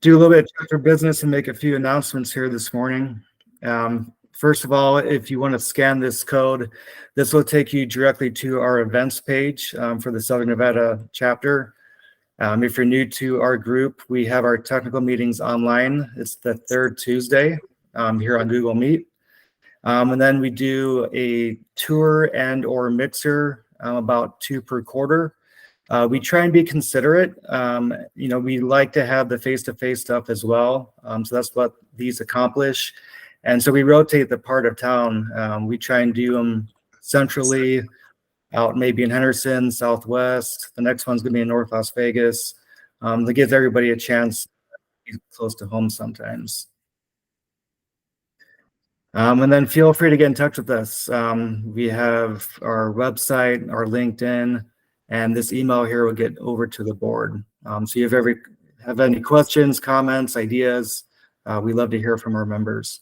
do a little bit of chapter business and make a few announcements here this morning. First of all, if you want to scan this code, this will take you directly to our events page for the Southern Nevada chapter. If you're new to our group, we have our technical meetings online. It's the third Tuesday here on Google Meet. And then we do a tour and or mixer, about 2 per quarter. We try and be considerate. We like to have the face-to-face stuff as well. So that's what these accomplish. And so we rotate the part of town. We try and do them centrally, out maybe in Henderson, Southwest. The next one's gonna be in North Las Vegas. That gives everybody a chance to be close to home sometimes. And then feel free to get in touch with us. We have our website, our LinkedIn, and this email here will get over to the board. So if you have any questions, comments, ideas, we love to hear from our members.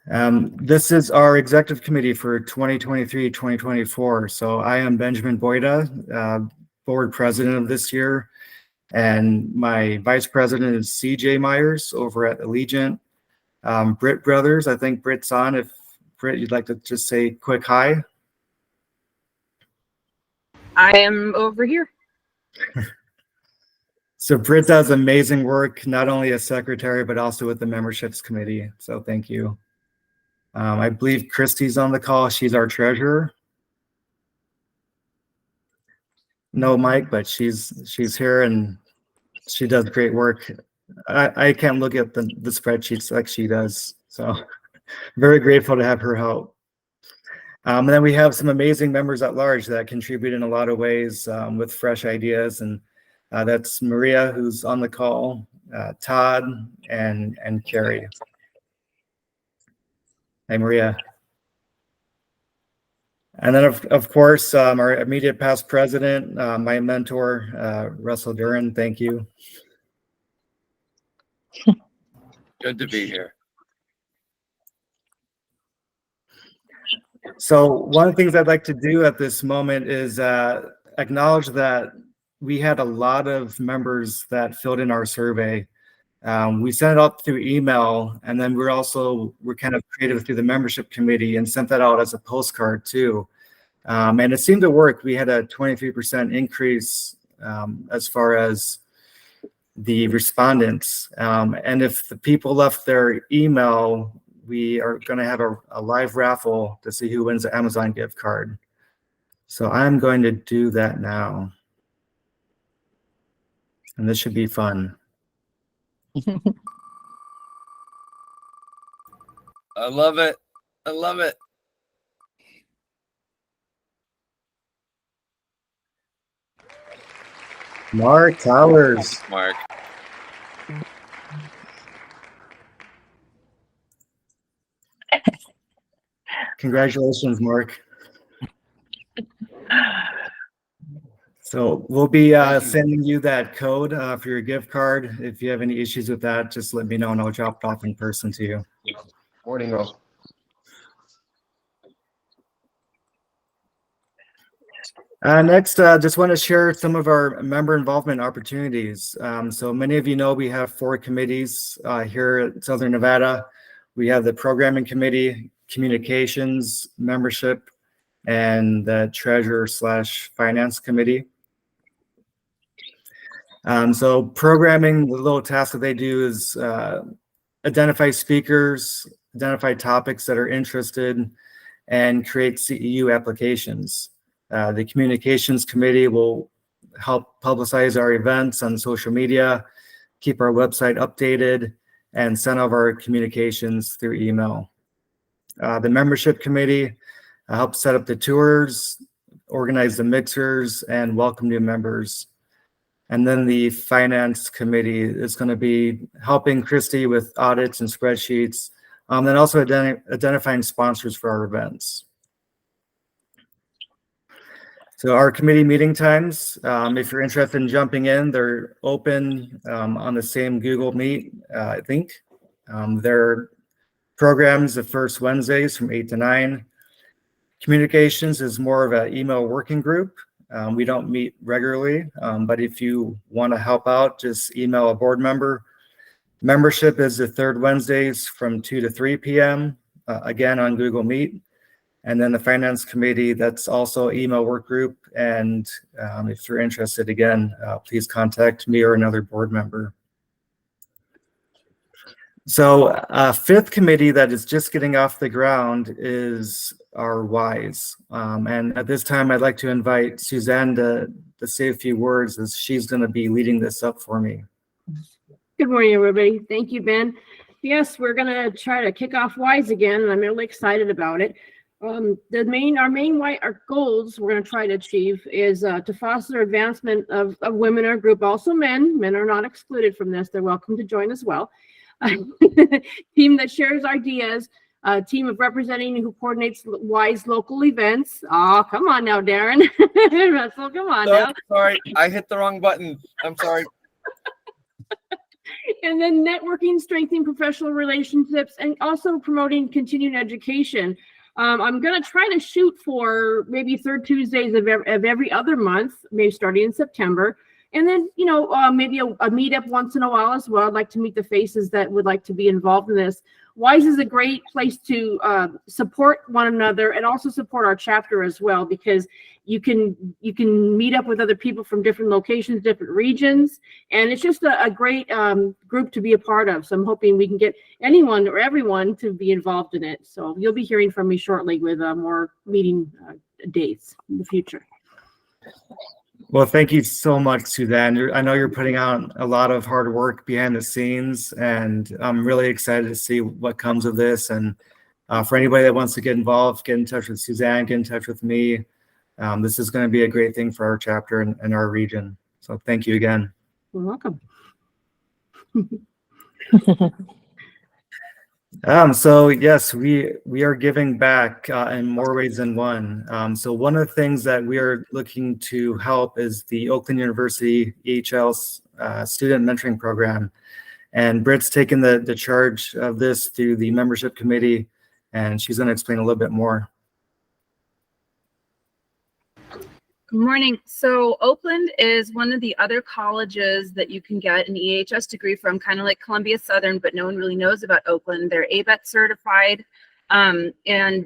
This is our executive committee for 2023-2024. So I am Benjamin Boyda, board president of this year, and my vice president is CJ Myers over at Allegiant. Britt Brothers, I think Britt's on. If Britt, you'd like to just say a quick hi. I am over here. So Britt does amazing work, not only as secretary, but also with the memberships committee. So thank you. I believe Christy's on the call. She's our treasurer. No mic, but she's here and she does great work. I can't look at the spreadsheets like she does. So very grateful to have her help. And then we have some amazing members at large that contribute in a lot of ways with fresh ideas. And that's Maria, who's on the call, Todd, and Carrie. Hey, Maria. And then, of course, our immediate past president, my mentor, Russell Duran. Thank you. Good to be here. So one of the things I'd like to do at this moment is acknowledge that we had a lot of members that filled in our survey. We sent it out through email, and then we're kind of creative through the membership committee and sent that out as a postcard too. And it seemed to work. We had a 23% increase as far as the respondents. And if the people left their email, we are going to have a live raffle to see who wins the Amazon gift card. So I'm going to do that now. And this should be fun. I love it. I love it. Mark Towers. Mark. Congratulations, Mark. So we'll be sending you that code for your gift card. If you have any issues with that, just let me know and I'll drop it off in person to you. Morning, all. Next, just want to share some of our member involvement opportunities. So many of you know we have 4 committees here at Southern Nevada. We have the programming committee, communications, membership, and the treasurer/finance committee. So programming, the little task that they do is identify speakers, identify topics that are interested, and create CEU applications. The communications committee will help publicize our events on social media, keep our website updated, and send out our communications through email. The membership committee helps set up the tours, organize the mixers, and welcome new members. And then the finance committee is going to be helping Christy with audits and spreadsheets, and also identifying sponsors for our events. So our committee meeting times, if you're interested in jumping in, they're open on the same Google Meet, I think. Their programs the first Wednesdays from 8 to 9. Communications is more of an email working group. We don't meet regularly, but if you want to help out, just email a board member. Membership is the third Wednesdays from 2 to 3 p.m., again on Google Meet. And then the finance committee, that's also email work group. And if you're interested, again, please contact me or another board member. So fifth committee that is just getting off the ground is our WISE. And at this time, I'd like to invite Suzanne to say a few words, as she's going to be leading this up for me. Good morning, everybody. Thank you, Ben. Yes, we're going to try to kick off WISE again, and I'm really excited about it. Our goals we're going to try to achieve is to foster advancement of women in our group, also men. Men are not excluded from this. They're welcome to join as well. Team that shares ideas, a team of representing who coordinates WISE local events. Oh, come on now, Darren. Russell, come on now. Sorry, I hit the wrong button. I'm sorry. And then networking, strengthening professional relationships, and also promoting continuing education. I'm going to try to shoot for maybe third Tuesdays of every other month, maybe starting in September. And then, maybe a meetup once in a while as well. I'd like to meet the faces that would like to be involved in this. WISE is a great place to support one another and also support our chapter as well, because you can meet up with other people from different locations, different regions, and it's just a great group to be a part of. So I'm hoping we can get anyone or everyone to be involved in it. So you'll be hearing from me shortly with more meeting dates in the future. Well, thank you so much, Suzanne. I know you're putting out a lot of hard work behind the scenes, and I'm really excited to see what comes of this. And for anybody that wants to get involved, get in touch with Suzanne, get in touch with me. This is going to be a great thing for our chapter and our region. So thank you again. You're welcome. So yes, we are giving back in more ways than one. So one of the things that we are looking to help is the Oakland University EHL student mentoring program. And Britt's taken the charge of this through the membership committee, and she's going to explain a little bit more. Good morning. So Oakland is one of the other colleges that you can get an EHS degree from, kind of like Columbia Southern, but no one really knows about Oakland. They're ABET certified, and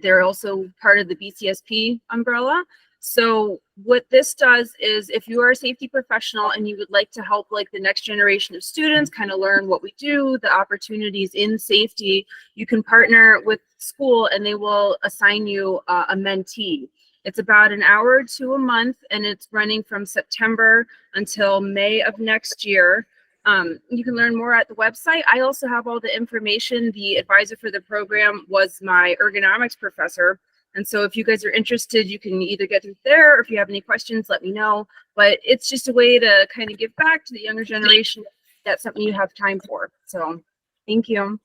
they're also part of the BCSP umbrella. So what this does is, if you are a safety professional and you would like to help like the next generation of students kind of learn what we do, the opportunities in safety, you can partner with school and they will assign you a mentee. It's about an hour to a month, and it's running from September until May of next year. You can learn more at the website. I also have all the information. The advisor for the program was my ergonomics professor. And so if you guys are interested, you can either get through there, or if you have any questions, let me know. But it's just a way to kind of give back to the younger generation. That's something you have time for. So thank you.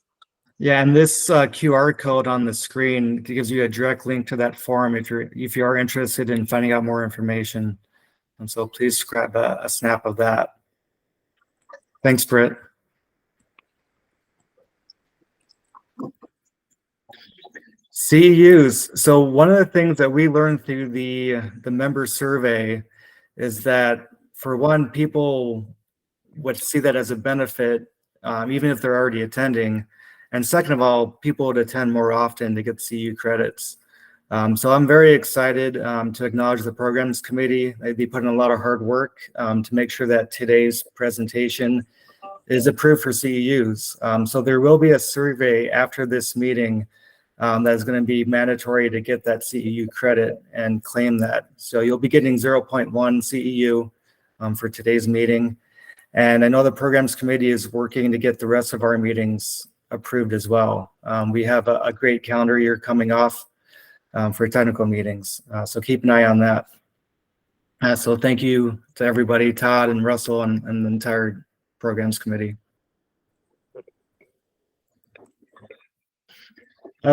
Yeah, and this QR code on the screen gives you a direct link to that forum if you are interested in finding out more information. And so please grab a snap of that. Thanks, Britt. CEUs. So one of the things that we learned through the member survey is that, for one, people would see that as a benefit, even if they're already attending. And second of all, people would attend more often to get CEU credits. So I'm very excited to acknowledge the programs committee. They'd be putting a lot of hard work to make sure that today's presentation is approved for CEUs. So there will be a survey after this meeting that is going to be mandatory to get that CEU credit and claim that. So you'll be getting 0.1 CEU for today's meeting. And I know the programs committee is working to get the rest of our meetings approved as well. We have a great calendar year coming off for technical meetings. So keep an eye on that. So thank you to everybody, Todd and Russell and the entire programs committee.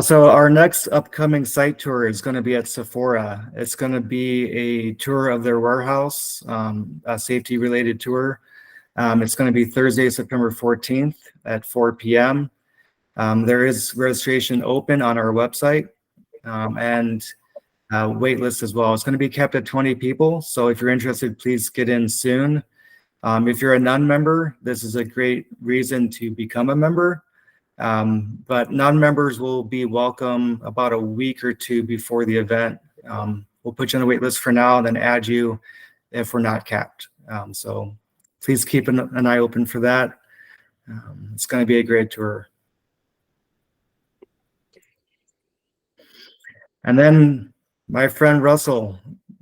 So our next upcoming site tour is going to be at Sephora. It's going to be a tour of their warehouse, a safety related tour. It's going to be Thursday, September 14th at 4 p.m. There is registration open on our website, and wait list as well. It's going to be kept at 20 people. So if you're interested, please get in soon. If you're a non-member, this is a great reason to become a member. But non-members will be welcome about a week or two before the event. We'll put you on the wait list for now and then add you if we're not capped. So please keep an eye open for that. It's going to be a great tour. And then my friend Russell,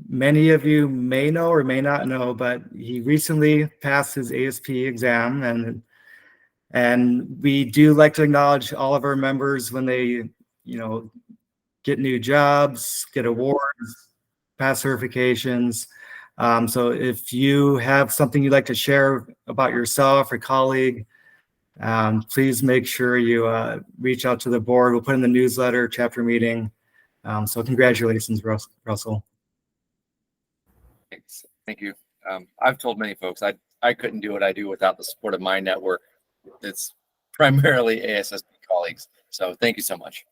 many of you may know or may not know, but he recently passed his ASP exam, and we do like to acknowledge all of our members when they, get new jobs, get awards, pass certifications. So if you have something you'd like to share about yourself or colleague, please make sure you reach out to the board. We'll put in the newsletter, chapter meeting. So congratulations, Russell. Thanks. Thank you. I've told many folks I couldn't do what I do without the support of my network. It's primarily ASSP colleagues. So thank you so much.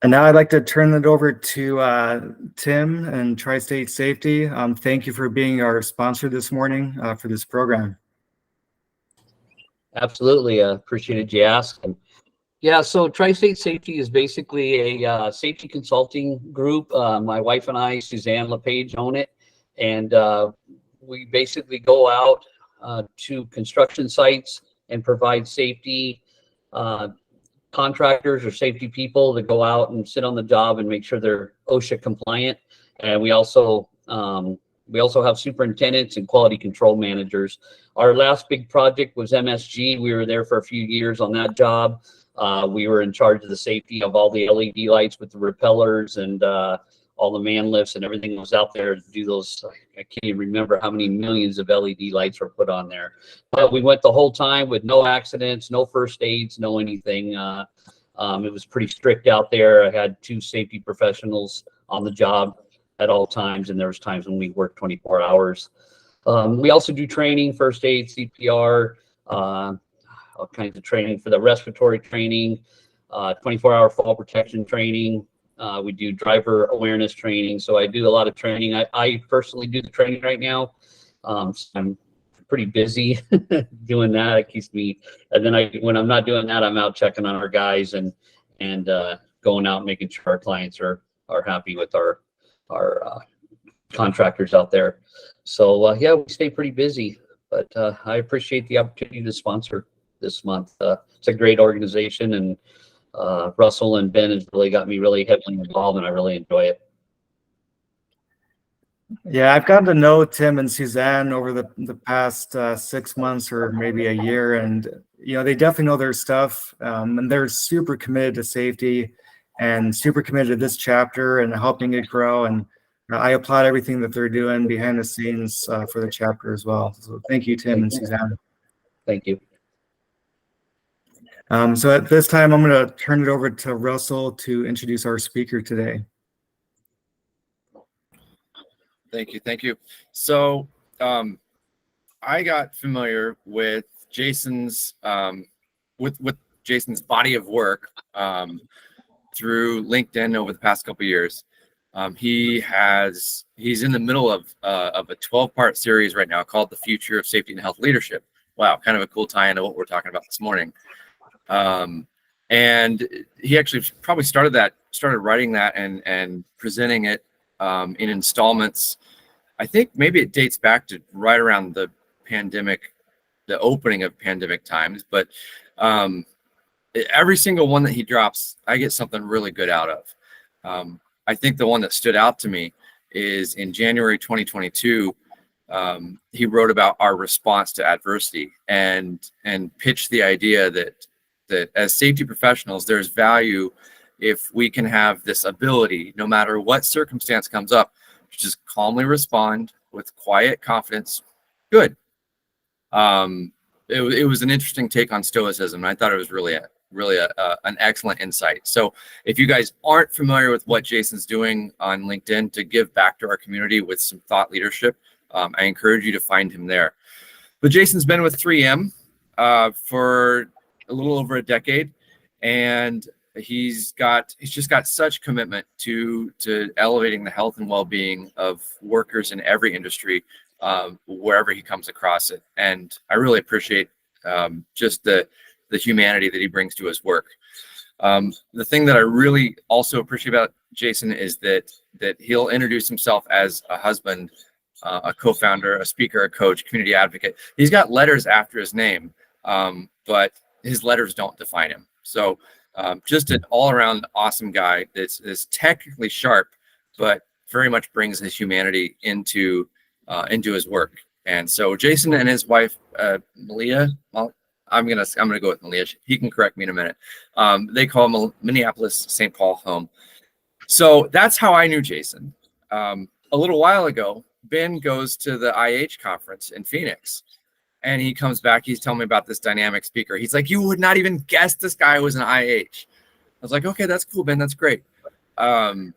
And now I'd like to turn it over to Tim and Tri-State Safety. Thank you for being our sponsor this morning for this program. Absolutely. Appreciated you asking. Yeah, so Tri-State Safety is basically a safety consulting group. My wife and I, Suzanne LePage, own it. And we basically go out to construction sites and provide safety contractors or safety people that go out and sit on the job and make sure they're OSHA compliant. And we also have superintendents and quality control managers. Our last big project was MSG. We were there for a few years on that job. We were in charge of the safety of all the LED lights with the repellers and all the man lifts and everything was out there to do those. I can't even remember how many millions of LED lights were put on there. But we went the whole time with no accidents, no first aids, no anything. It was pretty strict out there. I had 2 safety professionals on the job at all times, and there was times when we worked 24 hours. We also do training, first aid, CPR, all kinds of training for the respiratory training, 24-hour fall protection training. We do driver awareness training. So I do a lot of training. I personally do the training right now. So I'm pretty busy doing that. It keeps me, and then when I'm not doing that, I'm out checking on our guys and going out and making sure our clients are happy with our contractors out there. So yeah, we stay pretty busy, but I appreciate the opportunity to sponsor this month. It's a great organization, and Russell and Ben has really got me really heavily involved, and I really enjoy it. Yeah, I've gotten to know Tim and Suzanne over the past 6 months or maybe a year, and they definitely know their stuff, and they're super committed to safety and super committed to this chapter and helping it grow. And I applaud everything that they're doing behind the scenes for the chapter as well. So thank you, Tim and Suzanne. Thank you. So at this time, I'm going to turn it over to Russell to introduce our speaker today. Thank you. So I got familiar with Jason's with Jason's body of work through LinkedIn over the past couple of years. He's in the middle of a 12-part series right now called The Future of Safety and Health Leadership. Wow, kind of a cool tie into what we're talking about this morning. And he actually probably started writing that and presenting it in installments. I think maybe it dates back to right around the pandemic, the opening of pandemic times, but every single one that he drops, I get something really good out of. I think the one that stood out to me is in January 2022, he wrote about our response to adversity and pitched the idea that as safety professionals, there's value if we can have this ability, no matter what circumstance comes up, to just calmly respond with quiet confidence. Good. It was an interesting take on stoicism, and I thought it was really an excellent insight. So if you guys aren't familiar with what Jason's doing on LinkedIn to give back to our community with some thought leadership, I encourage you to find him there. But Jason's been with 3M for a little over a decade, and he's just got such commitment to elevating the health and well-being of workers in every industry, wherever he comes across it. And I really appreciate just the humanity that he brings to his work. The thing that I really also appreciate about Jason is that he'll introduce himself as a husband, a co-founder, a speaker, a coach, community advocate. He's got letters after his name, but his letters don't define him. So just an all-around awesome guy that's technically sharp, but very much brings his humanity into his work. And so Jason and his wife, Malia, well, I'm gonna go with Malia. He can correct me in a minute. They call him Minneapolis St. Paul home. So that's how I knew Jason. A little while ago, Ben goes to the IH conference in Phoenix, and he comes back. He's telling me about this dynamic speaker. He's like, you would not even guess this guy was an IH. I was like, okay, that's cool, Ben. That's great. And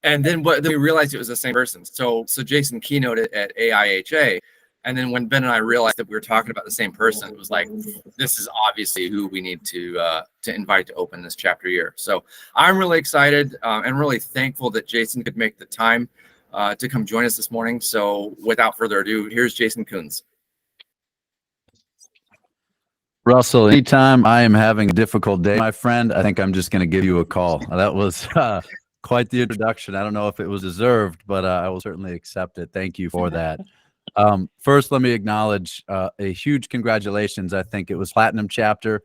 then we realized it was the same person. So Jason keynoted at AIHA. And then when Ben and I realized that we were talking about the same person, it was like, this is obviously who we need to invite to open this chapter year. So I'm really excited and really thankful that Jason could make the time to come join us this morning. So without further ado, here's Jason Kunz. Russell, anytime I am having a difficult day, my friend, I think I'm just going to give you a call. That was quite the introduction. I don't know if it was deserved, but I will certainly accept it. Thank you for that. First, let me acknowledge a huge congratulations. I think it was Platinum Chapter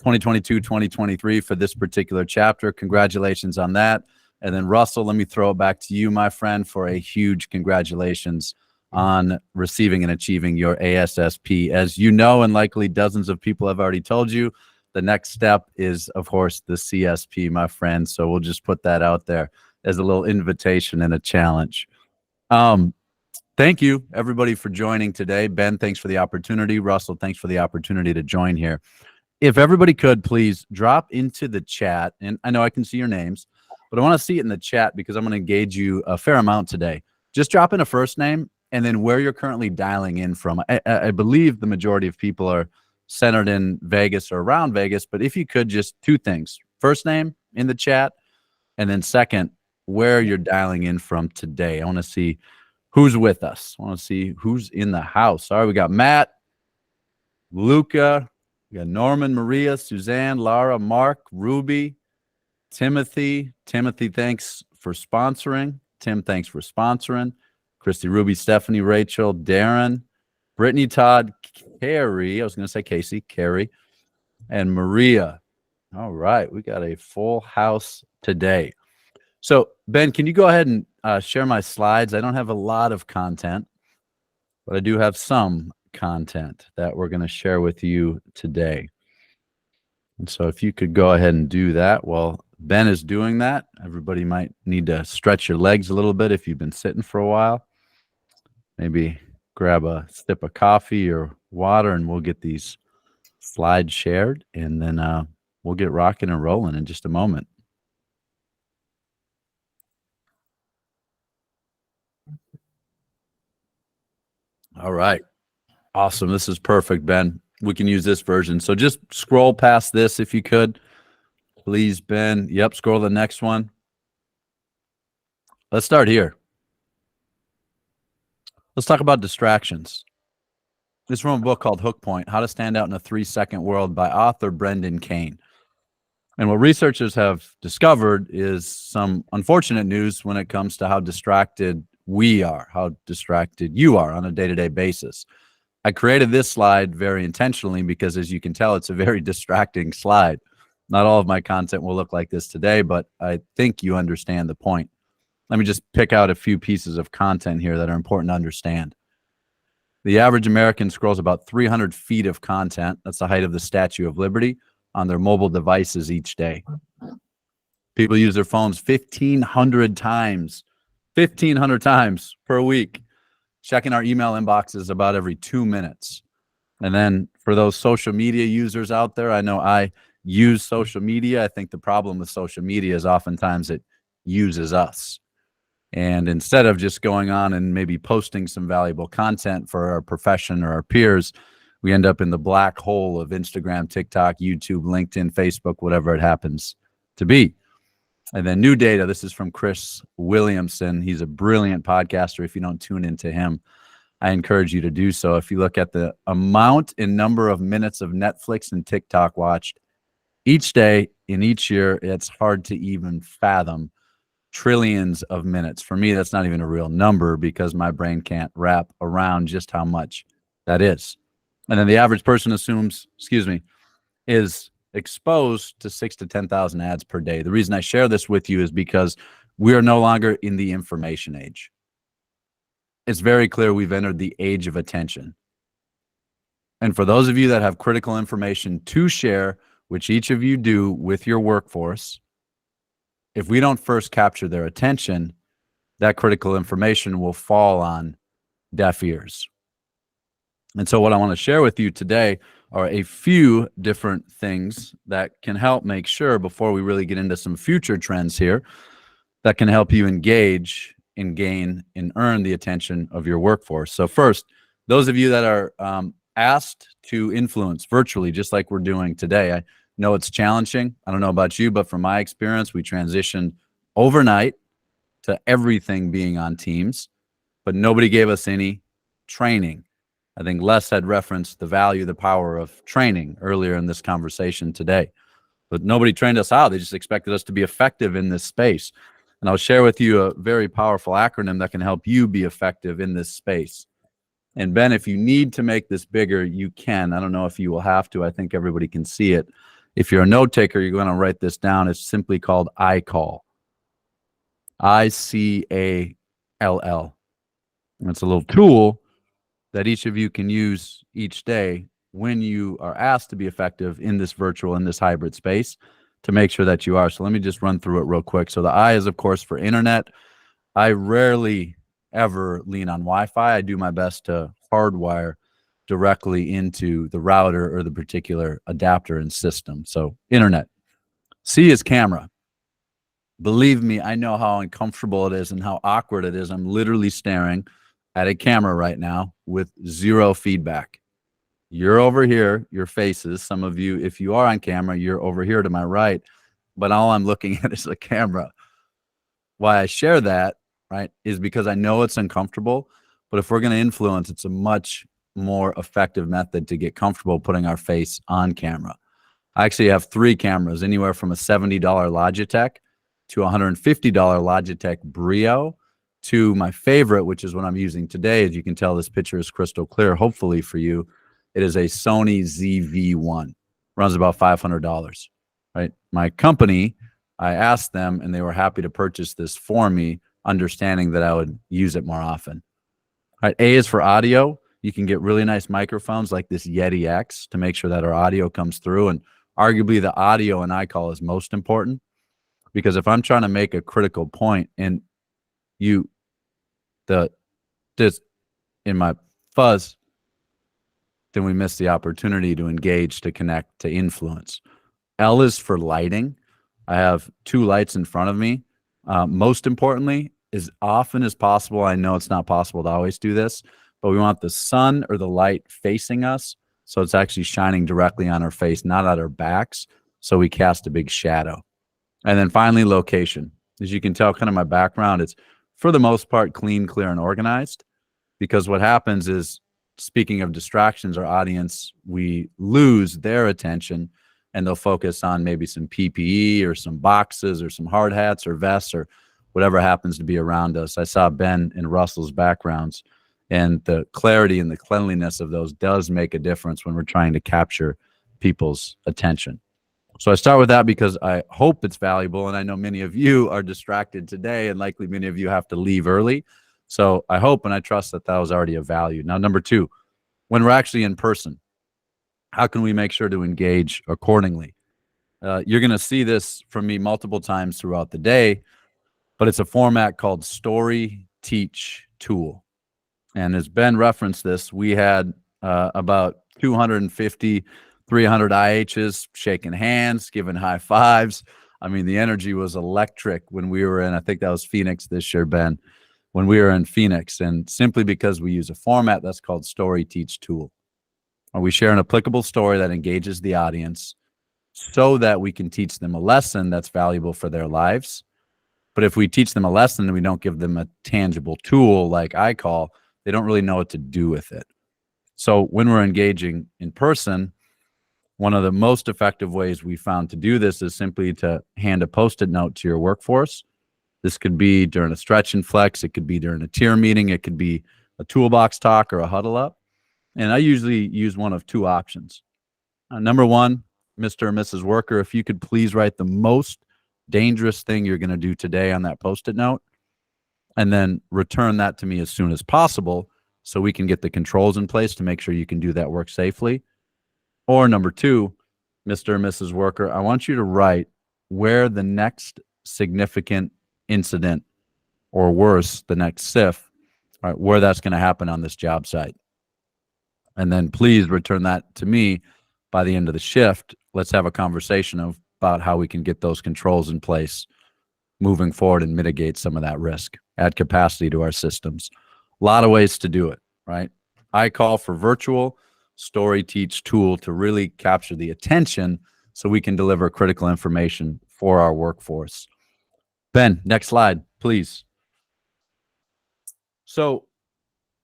2022-2023 for this particular chapter. Congratulations on that. And then Russell, let me throw it back to you, my friend, for a huge congratulations on receiving and achieving your ASSP. As you know, and likely dozens of people have already told you, the next step is, of course, the CSP, my friend. So we'll just put that out there as a little invitation and a challenge. Thank you, everybody, for joining today. Ben, thanks for the opportunity. Russell, thanks for the opportunity to join here. If everybody could, please drop into the chat, and I know I can see your names, but I want to see it in the chat because I'm going to engage you a fair amount today. Just drop in a first name and then where you're currently dialing in from. I believe the majority of people are centered in Vegas or around Vegas, but if you could, just two things. First name in the chat, and then second, where you're dialing in from today. I want to see who's with us. I want to see who's in the house. All right, we got Matt, Luca, we got Norman, Maria, Suzanne, Lara, Mark, Ruby, Timothy. Timothy, thanks for sponsoring. Tim, thanks for sponsoring. Christy, Ruby, Stephanie, Rachel, Darren, Brittany, Todd, Carrie. I was going to say Casey, Carrie, and Maria. All right, we got a full house today. So, Ben, can you go ahead and share my slides? I don't have a lot of content, but I do have some content that we're going to share with you today. And so if you could go ahead and do that while Ben is doing that. Everybody might need to stretch your legs a little bit if you've been sitting for a while. Maybe grab a sip of coffee or water, and we'll get these slides shared, and then we'll get rocking and rolling in just a moment. All right. Awesome. This is perfect, Ben. We can use this version. So just scroll past this if you could. Please, Ben. Yep, scroll to the next one. Let's start here. Let's talk about distractions. This is from a book called Hook Point, How to Stand Out in a 3-Second World by author Brendan Kane. And what researchers have discovered is some unfortunate news when it comes to how distracted we are, how distracted you are on a day-to-day basis. I created this slide very intentionally because, as you can tell, it's a very distracting slide. Not all of my content will look like this today, but I think you understand the point. Let me just pick out a few pieces of content here that are important to understand. The average American scrolls about 300 feet of content, that's the height of the Statue of Liberty, on their mobile devices each day. People use their phones 1,500 times per week. Checking our email inboxes about every 2 minutes. And then for those social media users out there, I know I use social media. I think the problem with social media is oftentimes it uses us. And instead of just going on and maybe posting some valuable content for our profession or our peers, we end up in the black hole of Instagram, TikTok, YouTube, LinkedIn, Facebook, whatever it happens to be. And then new data, this is from Chris Williamson. He's a brilliant podcaster. If you don't tune into him, I encourage you to do so. If you look at the amount and number of minutes of Netflix and TikTok watched each day in each year, it's hard to even fathom trillions of minutes. For me, that's not even a real number because my brain can't wrap around just how much that is. And then the average person assumes, is exposed to 6,000 to 10,000 ads per day. The reason I share this with you is because we are no longer in the information age. It's very clear we've entered the age of attention. And for those of you that have critical information to share, which each of you do with your workforce, if we don't first capture their attention, that critical information will fall on deaf ears. And so what I want to share with you today are a few different things that can help make sure, before we really get into some future trends here, that can help you engage and gain and earn the attention of your workforce. So first, those of you that are asked to influence virtually, just like we're doing today, I know it's challenging. I don't know about you, but from my experience, we transitioned overnight to everything being on Teams, but nobody gave us any training. I think Les had referenced the value, the power of training earlier in this conversation today, but nobody trained us how. They just expected us to be effective in this space. And I'll share with you a very powerful acronym that can help you be effective in this space. And Ben, if you need to make this bigger, you can. I don't know if you will have to. I think everybody can see it. If you're a note taker, you're going to write this down. It's simply called iCall. ICALL. And it's a little tool that each of you can use each day when you are asked to be effective in this virtual, in this hybrid space, to make sure that you are. So let me just run through it real quick. So the I is, of course, for internet. I rarely ever lean on Wi-Fi. I do my best to hardwire directly into the router or the particular adapter and system. So internet. C is camera. Believe me, I know how uncomfortable it is and how awkward it is. I'm literally staring at a camera right now with zero feedback. You're over here, your faces. Some of you, if you are on camera, you're over here to my right, but all I'm looking at is a camera. Why I share that, right, is because I know it's uncomfortable, but if we're going to influence, it's a much more effective method to get comfortable putting our face on camera. I actually have 3 cameras, anywhere from a $70 Logitech to a $150 Logitech Brio, to my favorite, which is what I'm using today. As you can tell, this picture is crystal clear, hopefully for you. It is a Sony ZV-1. Runs about $500, right? My company, I asked them, and they were happy to purchase this for me, understanding that I would use it more often. All right, A is for audio. You can get really nice microphones like this Yeti X to make sure that our audio comes through. And arguably the audio in iCall is most important, because if I'm trying to make a critical point and just in my fuzz, then we miss the opportunity to engage, to connect, to influence. L is for lighting. I have 2 lights in front of me. Most importantly, as often as possible, I know it's not possible to always do this, but we want the sun or the light facing us, so it's actually shining directly on our face, not at our backs, so we cast a big shadow. And then finally, location. As you can tell, kind of my background, it's for the most part clean, clear, and organized, because what happens is, speaking of distractions, our audience, we lose their attention and they'll focus on maybe some PPE or some boxes or some hard hats or vests or whatever happens to be around us. I saw Ben and Russell's backgrounds, and the clarity and the cleanliness of those does make a difference when we're trying to capture people's attention. So I start with that because I hope it's valuable, and I know many of you are distracted today, and likely many of you have to leave early. So I hope and I trust that that was already of value. Now, number 2, when we're actually in person, how can we make sure to engage accordingly? You're going to see this from me multiple times throughout the day, but it's a format called Story Teach Tool. And as Ben referenced this, we had about 250, 300 IHs shaking hands, giving high fives. I mean, the energy was electric when we were in, I think that was Phoenix this year, Ben, when we were in Phoenix. And simply because we use a format that's called Story Teach Tool. We share an applicable story that engages the audience so that we can teach them a lesson that's valuable for their lives. But if we teach them a lesson and we don't give them a tangible tool like iCall, they don't really know what to do with it. So when we're engaging in person, one of the most effective ways we found to do this is simply to hand a Post-it note to your workforce. This could be during a stretch and flex. It could be during a tier meeting. It could be a toolbox talk or a huddle up. And I usually use one of two options. Number one, Mr. or Mrs. Worker, if you could please write the most dangerous thing you're going to do today on that Post-it note, and then return that to me as soon as possible so we can get the controls in place to make sure you can do that work safely. Or number two, Mr. or Mrs. Worker, I want you to write where the next significant incident, or worse, the next SIF, all right, where that's going to happen on this job site. And then please return that to me by the end of the shift. Let's have a conversation about how we can get those controls in place moving forward and mitigate some of that risk, add capacity to our systems. A lot of ways to do it, right? I call for virtual story teach tool to really capture the attention so we can deliver critical information for our workforce. Ben, next slide, please. So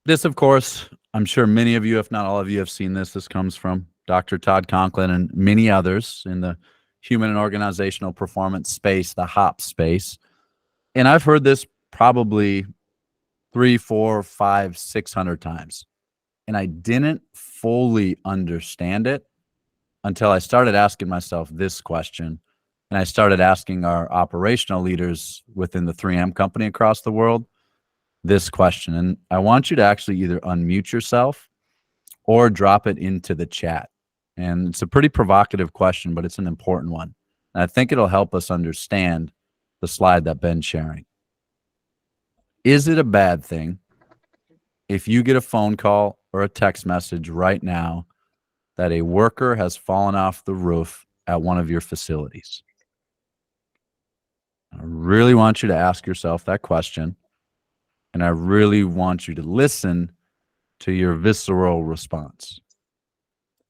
this, of course, I'm sure many of you, if not all of you, have seen this. This comes from Dr. Todd Conklin and many others in the human and organizational performance space, the HOP space. And I've heard this probably 300, 400, 500, 600 times. And I didn't fully understand it until I started asking myself this question. And I started asking our operational leaders within the 3M company across the world this question. And I want you to actually either unmute yourself or drop it into the chat. And it's a pretty provocative question, but it's an important one. And I think it'll help us understand the slide that Ben's sharing. Is it a bad thing if you get a phone call or a text message right now that a worker has fallen off the roof at one of your facilities? I really want you to ask yourself that question. And I really want you to listen to your visceral response.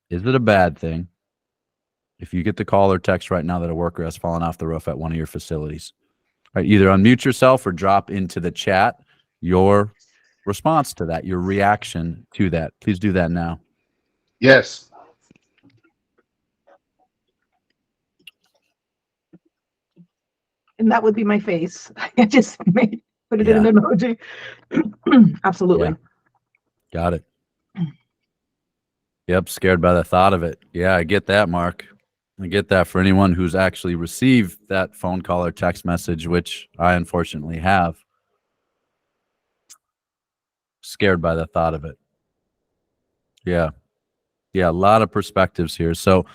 Is it a bad thing if you get the call or text right now that a worker has fallen off the roof at one of your facilities? Right, either unmute yourself or drop into the chat your response to that, your reaction to that. Please do that now. Yes. And that would be my face. I just put it in an emoji. Absolutely. Yeah. Got it. Yep, scared by the thought of it. Yeah, I get that, Mark. I get that. For anyone who's actually received that phone call or text message, which I unfortunately have, scared by the thought of it. Yeah. Yeah, a lot of perspectives here. So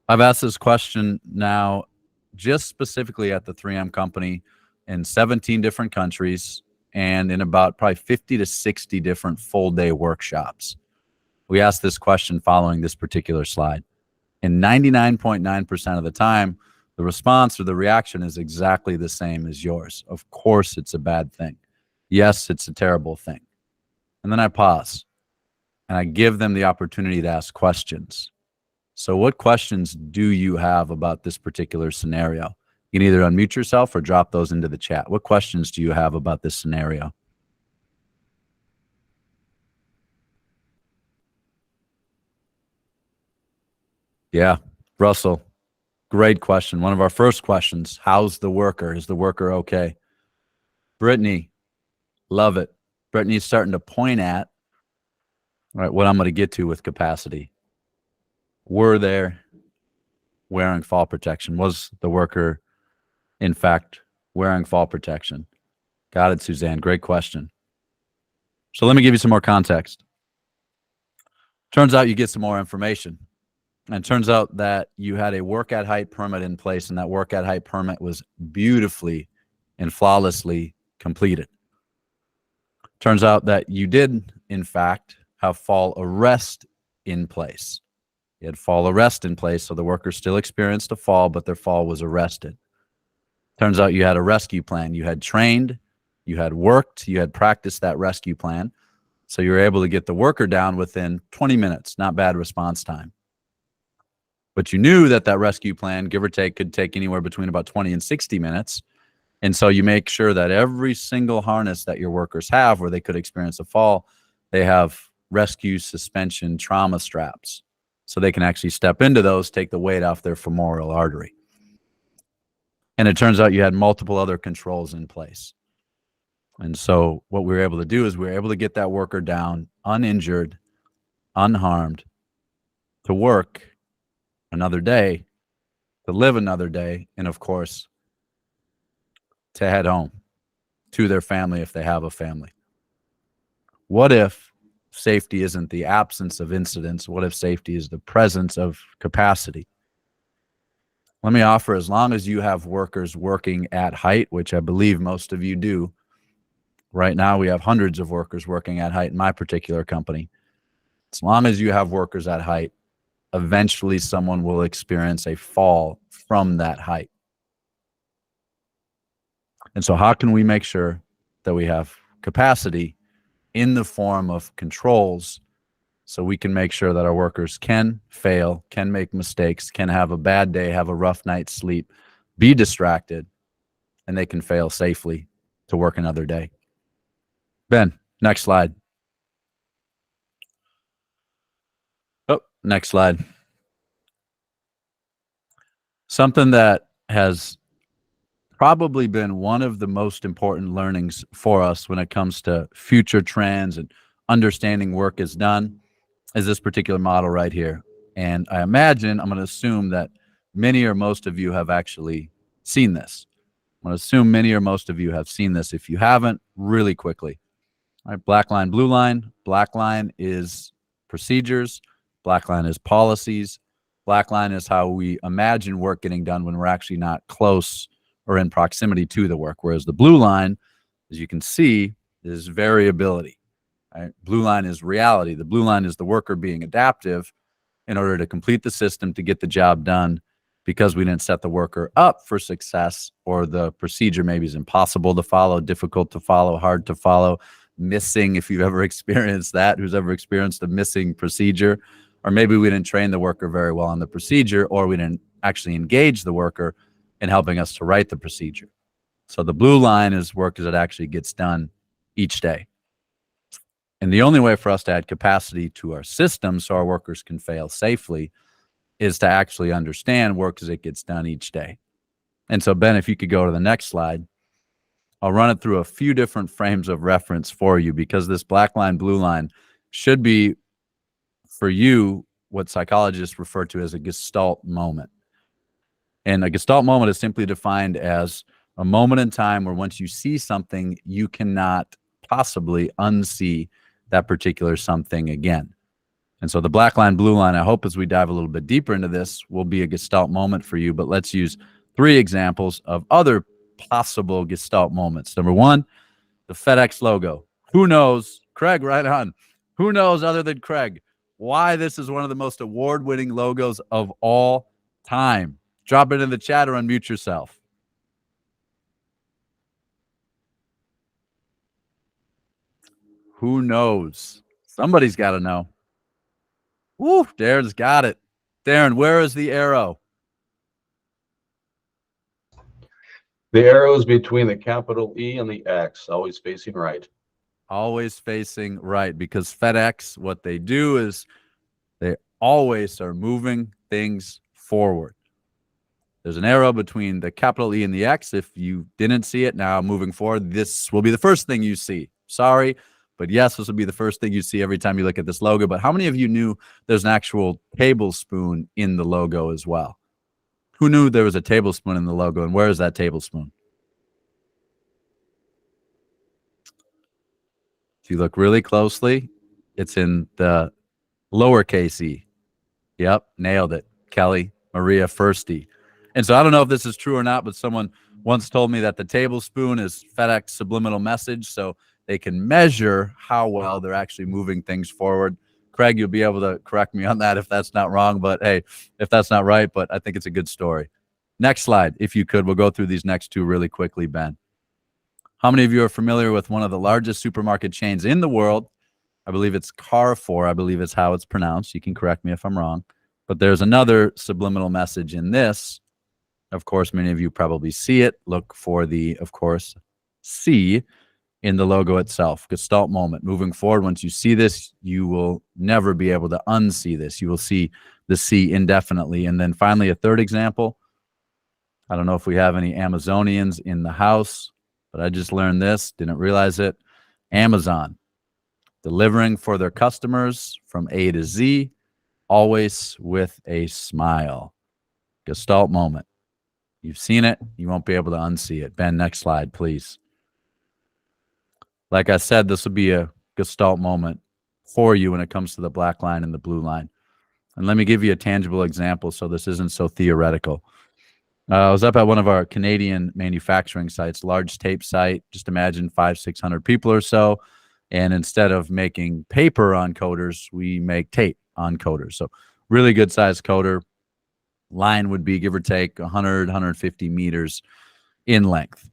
I've asked this question now just specifically at the 3M company in 17 different countries and in about probably 50 to 60 different full-day workshops. We asked this question following this particular slide. And 99.9% of the time, the response or the reaction is exactly the same as yours. Of course, it's a bad thing. Yes, it's a terrible thing. And then I pause and I give them the opportunity to ask questions. So what questions do you have about this particular scenario? You can either unmute yourself or drop those into the chat. What questions do you have about this scenario? Yeah, Russell, great question. One of our first questions, how's the worker? Is the worker okay? Brittany, love it. Brittany's starting to point at, all right, what I'm going to get to with capacity. Were they wearing fall protection? Was the worker, in fact, wearing fall protection? Got it, Suzanne. Great question. So let me give you some more context. Turns out you get some more information. And it turns out that you had a work at height permit in place, and that work at height permit was beautifully and flawlessly completed. Turns out that you did, in fact, have fall arrest in place. You had fall arrest in place, so the worker still experienced a fall, but their fall was arrested. Turns out you had a rescue plan. You had trained, you had worked, you had practiced that rescue plan. So you're able to get the worker down within 20 minutes, not bad response time. But you knew that that rescue plan, give or take, could take anywhere between about 20 and 60 minutes. And so you make sure that every single harness that your workers have where they could experience a fall, they have rescue suspension trauma straps. So they can actually step into those, take the weight off their femoral artery. And it turns out you had multiple other controls in place. And so what we were able to do is we were able to get that worker down uninjured, unharmed, to work another day, to live another day, and of course, to head home to their family if they have a family. What if safety isn't the absence of incidents? What if safety is the presence of capacity? Let me offer, as long as you have workers working at height, which I believe most of you do. Right now, we have hundreds of workers working at height in my particular company. As long as you have workers at height, eventually someone will experience a fall from that height. And so how can we make sure that we have capacity in the form of controls so we can make sure that our workers can fail, can make mistakes, can have a bad day, have a rough night's sleep, be distracted, and they can fail safely to work another day? Ben, next slide. Oh, next slide. Something that has probably been one of the most important learnings for us when it comes to future trends and understanding work is done is this particular model right here. And I imagine, I'm going to assume that many or most of you have actually seen this. I'm going to assume many or most of you have seen this. If you haven't, really quickly. All right, black line, blue line. Black line is procedures. Black line is policies. Black line is how we imagine work getting done when we're actually not close or in proximity to the work. Whereas the blue line, as you can see, is variability. Right? Blue line is reality. The blue line is the worker being adaptive in order to complete the system to get the job done because we didn't set the worker up for success, or the procedure maybe is impossible to follow, difficult to follow, hard to follow, missing, if you've ever experienced that, who's ever experienced a missing procedure, or maybe we didn't train the worker very well on the procedure, or we didn't actually engage the worker in helping us to write the procedure. So the blue line is work that actually gets done each day. And the only way for us to add capacity to our system so our workers can fail safely is to actually understand work as it gets done each day. And so, Ben, if you could go to the next slide, I'll run it through a few different frames of reference for you, because this black line, blue line should be, for you, what psychologists refer to as a Gestalt moment. And a Gestalt moment is simply defined as a moment in time where once you see something, you cannot possibly unsee that particular something again. And so the black line, blue line, I hope as we dive a little bit deeper into this, will be a Gestalt moment for you. But let's use 3 examples of other possible Gestalt moments. Number 1, the FedEx logo. Who knows? Craig, right on. Who knows other than Craig why this is one of the most award-winning logos of all time? Drop it in the chat or unmute yourself. Who knows? Somebody's got to know. Woo, Darren's got it. Darren, where is the arrow? The arrow is between the capital E and the X, always facing right. Always facing right, because FedEx, what they do is they always are moving things forward. There's an arrow between the capital E and the X. If you didn't see it, now moving forward, this will be the first thing you see. Sorry, but yes, this will be the first thing you see every time you look at this logo. But how many of you knew there's an actual tablespoon in the logo as well? Who knew there was a tablespoon in the logo, and where is that tablespoon? If you look really closely, it's in the lowercase e. Yep, nailed it. Kelly Maria Firsty. And so I don't know if this is true or not, but someone once told me that the tablespoon is FedEx subliminal message, so they can measure how well they're actually moving things forward. Craig, you'll be able to correct me on that if that's not wrong, but hey, if that's not right, but I think it's a good story. Next slide, if you could. We'll go through these next 2 really quickly, Ben. How many of you are familiar with one of the largest supermarket chains in the world? I believe it's Carrefour. I believe it's how it's pronounced. You can correct me if I'm wrong. But there's another subliminal message in this. Of course, many of you probably see it. Look for the, of course, C in the logo itself. Gestalt moment. Moving forward, once you see this, you will never be able to unsee this. You will see the C indefinitely. And then finally, a third example. I don't know if we have any Amazonians in the house, but I just learned this, didn't realize it. Amazon, delivering for their customers from A to Z, always with a smile. Gestalt moment. You've seen it. You won't be able to unsee it. Ben, next slide, please. Like I said, this will be a Gestalt moment for you when it comes to the black line and the blue line. And let me give you a tangible example so this isn't so theoretical. I was up at one of our Canadian manufacturing sites, large tape site. Just imagine 500-600 people or so. And instead of making paper on coders, we make tape on coders. So really good sized coder. Line would be give or take 100, 150 meters in length.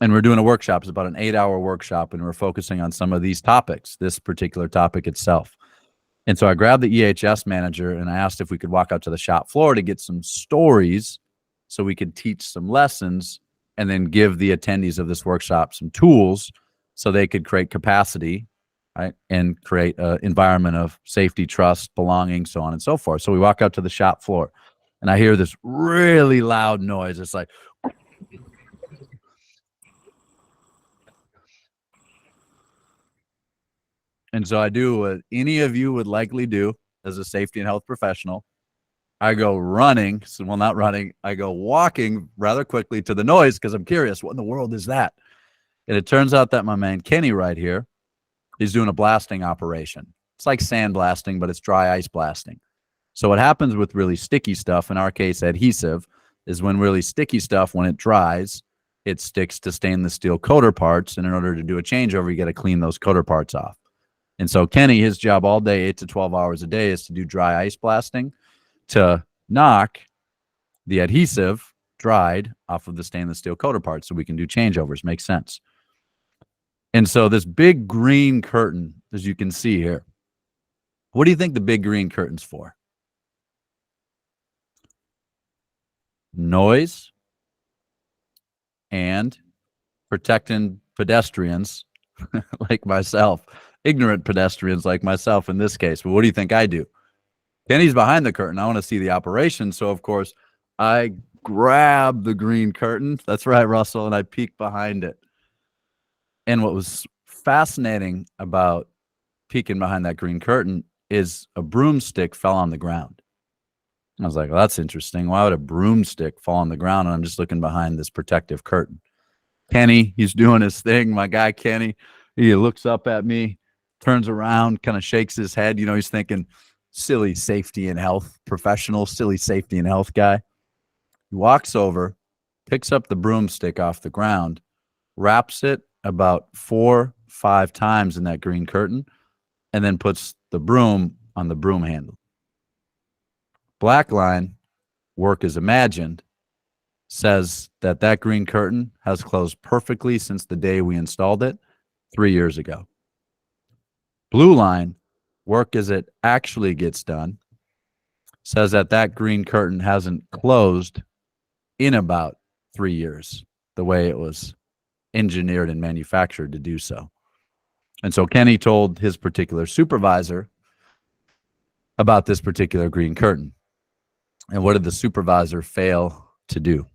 And we're doing a workshop. It's about an 8-hour workshop, and we're focusing on some of these topics, this particular topic itself. And so I grabbed the EHS manager and I asked if we could walk out to the shop floor to get some stories so we could teach some lessons and then give the attendees of this workshop some tools so they could create capacity, right, and create an environment of safety, trust, belonging, so on and so forth. So we walk out to the shop floor and I hear this really loud noise. It's like, and so I do what any of you would likely do as a safety and health professional. I go running, so, well, not running, I go walking rather quickly to the noise because I'm curious, what in the world is that? And it turns out that my man Kenny right here, he's doing a blasting operation. It's like sandblasting, but it's dry ice blasting. So what happens with really sticky stuff, in our case adhesive, is when really sticky stuff, when it dries, it sticks to stainless steel coder parts, and in order to do a changeover, you got to clean those coder parts off. And so Kenny, his job all day, 8 to 12 hours a day, is to do dry ice blasting to knock the adhesive dried off of the stainless steel coder parts so we can do changeovers. Makes sense. And so this big green curtain, as you can see here, what do you think the big green curtain's for? Noise and protecting pedestrians like myself, ignorant pedestrians like myself in this case. But what do you think I do? Kenny's behind the curtain. I want to see the operation. So, of course, I grab the green curtain. That's right, Russell. And I peek behind it. And what was fascinating about peeking behind that green curtain is a broomstick fell on the ground. I was like, well, that's interesting. Why would a broomstick fall on the ground? And I'm just looking behind this protective curtain. Kenny, he's doing his thing. My guy, Kenny, he looks up at me, turns around, kind of shakes his head. You know, he's thinking, silly safety and health professional, silly safety and health guy. He walks over, picks up the broomstick off the ground, wraps it about 4-5 times in that green curtain, and then puts the broom on the broom handle. Black line, work is imagined, says that that green curtain has closed perfectly since the day we installed it 3 years ago. Blue line, work as it actually gets done, says that that green curtain hasn't closed in about 3 years, the way it was engineered and manufactured to do so. And so Kenny told his particular supervisor about this particular green curtain. And what did the supervisor fail to do?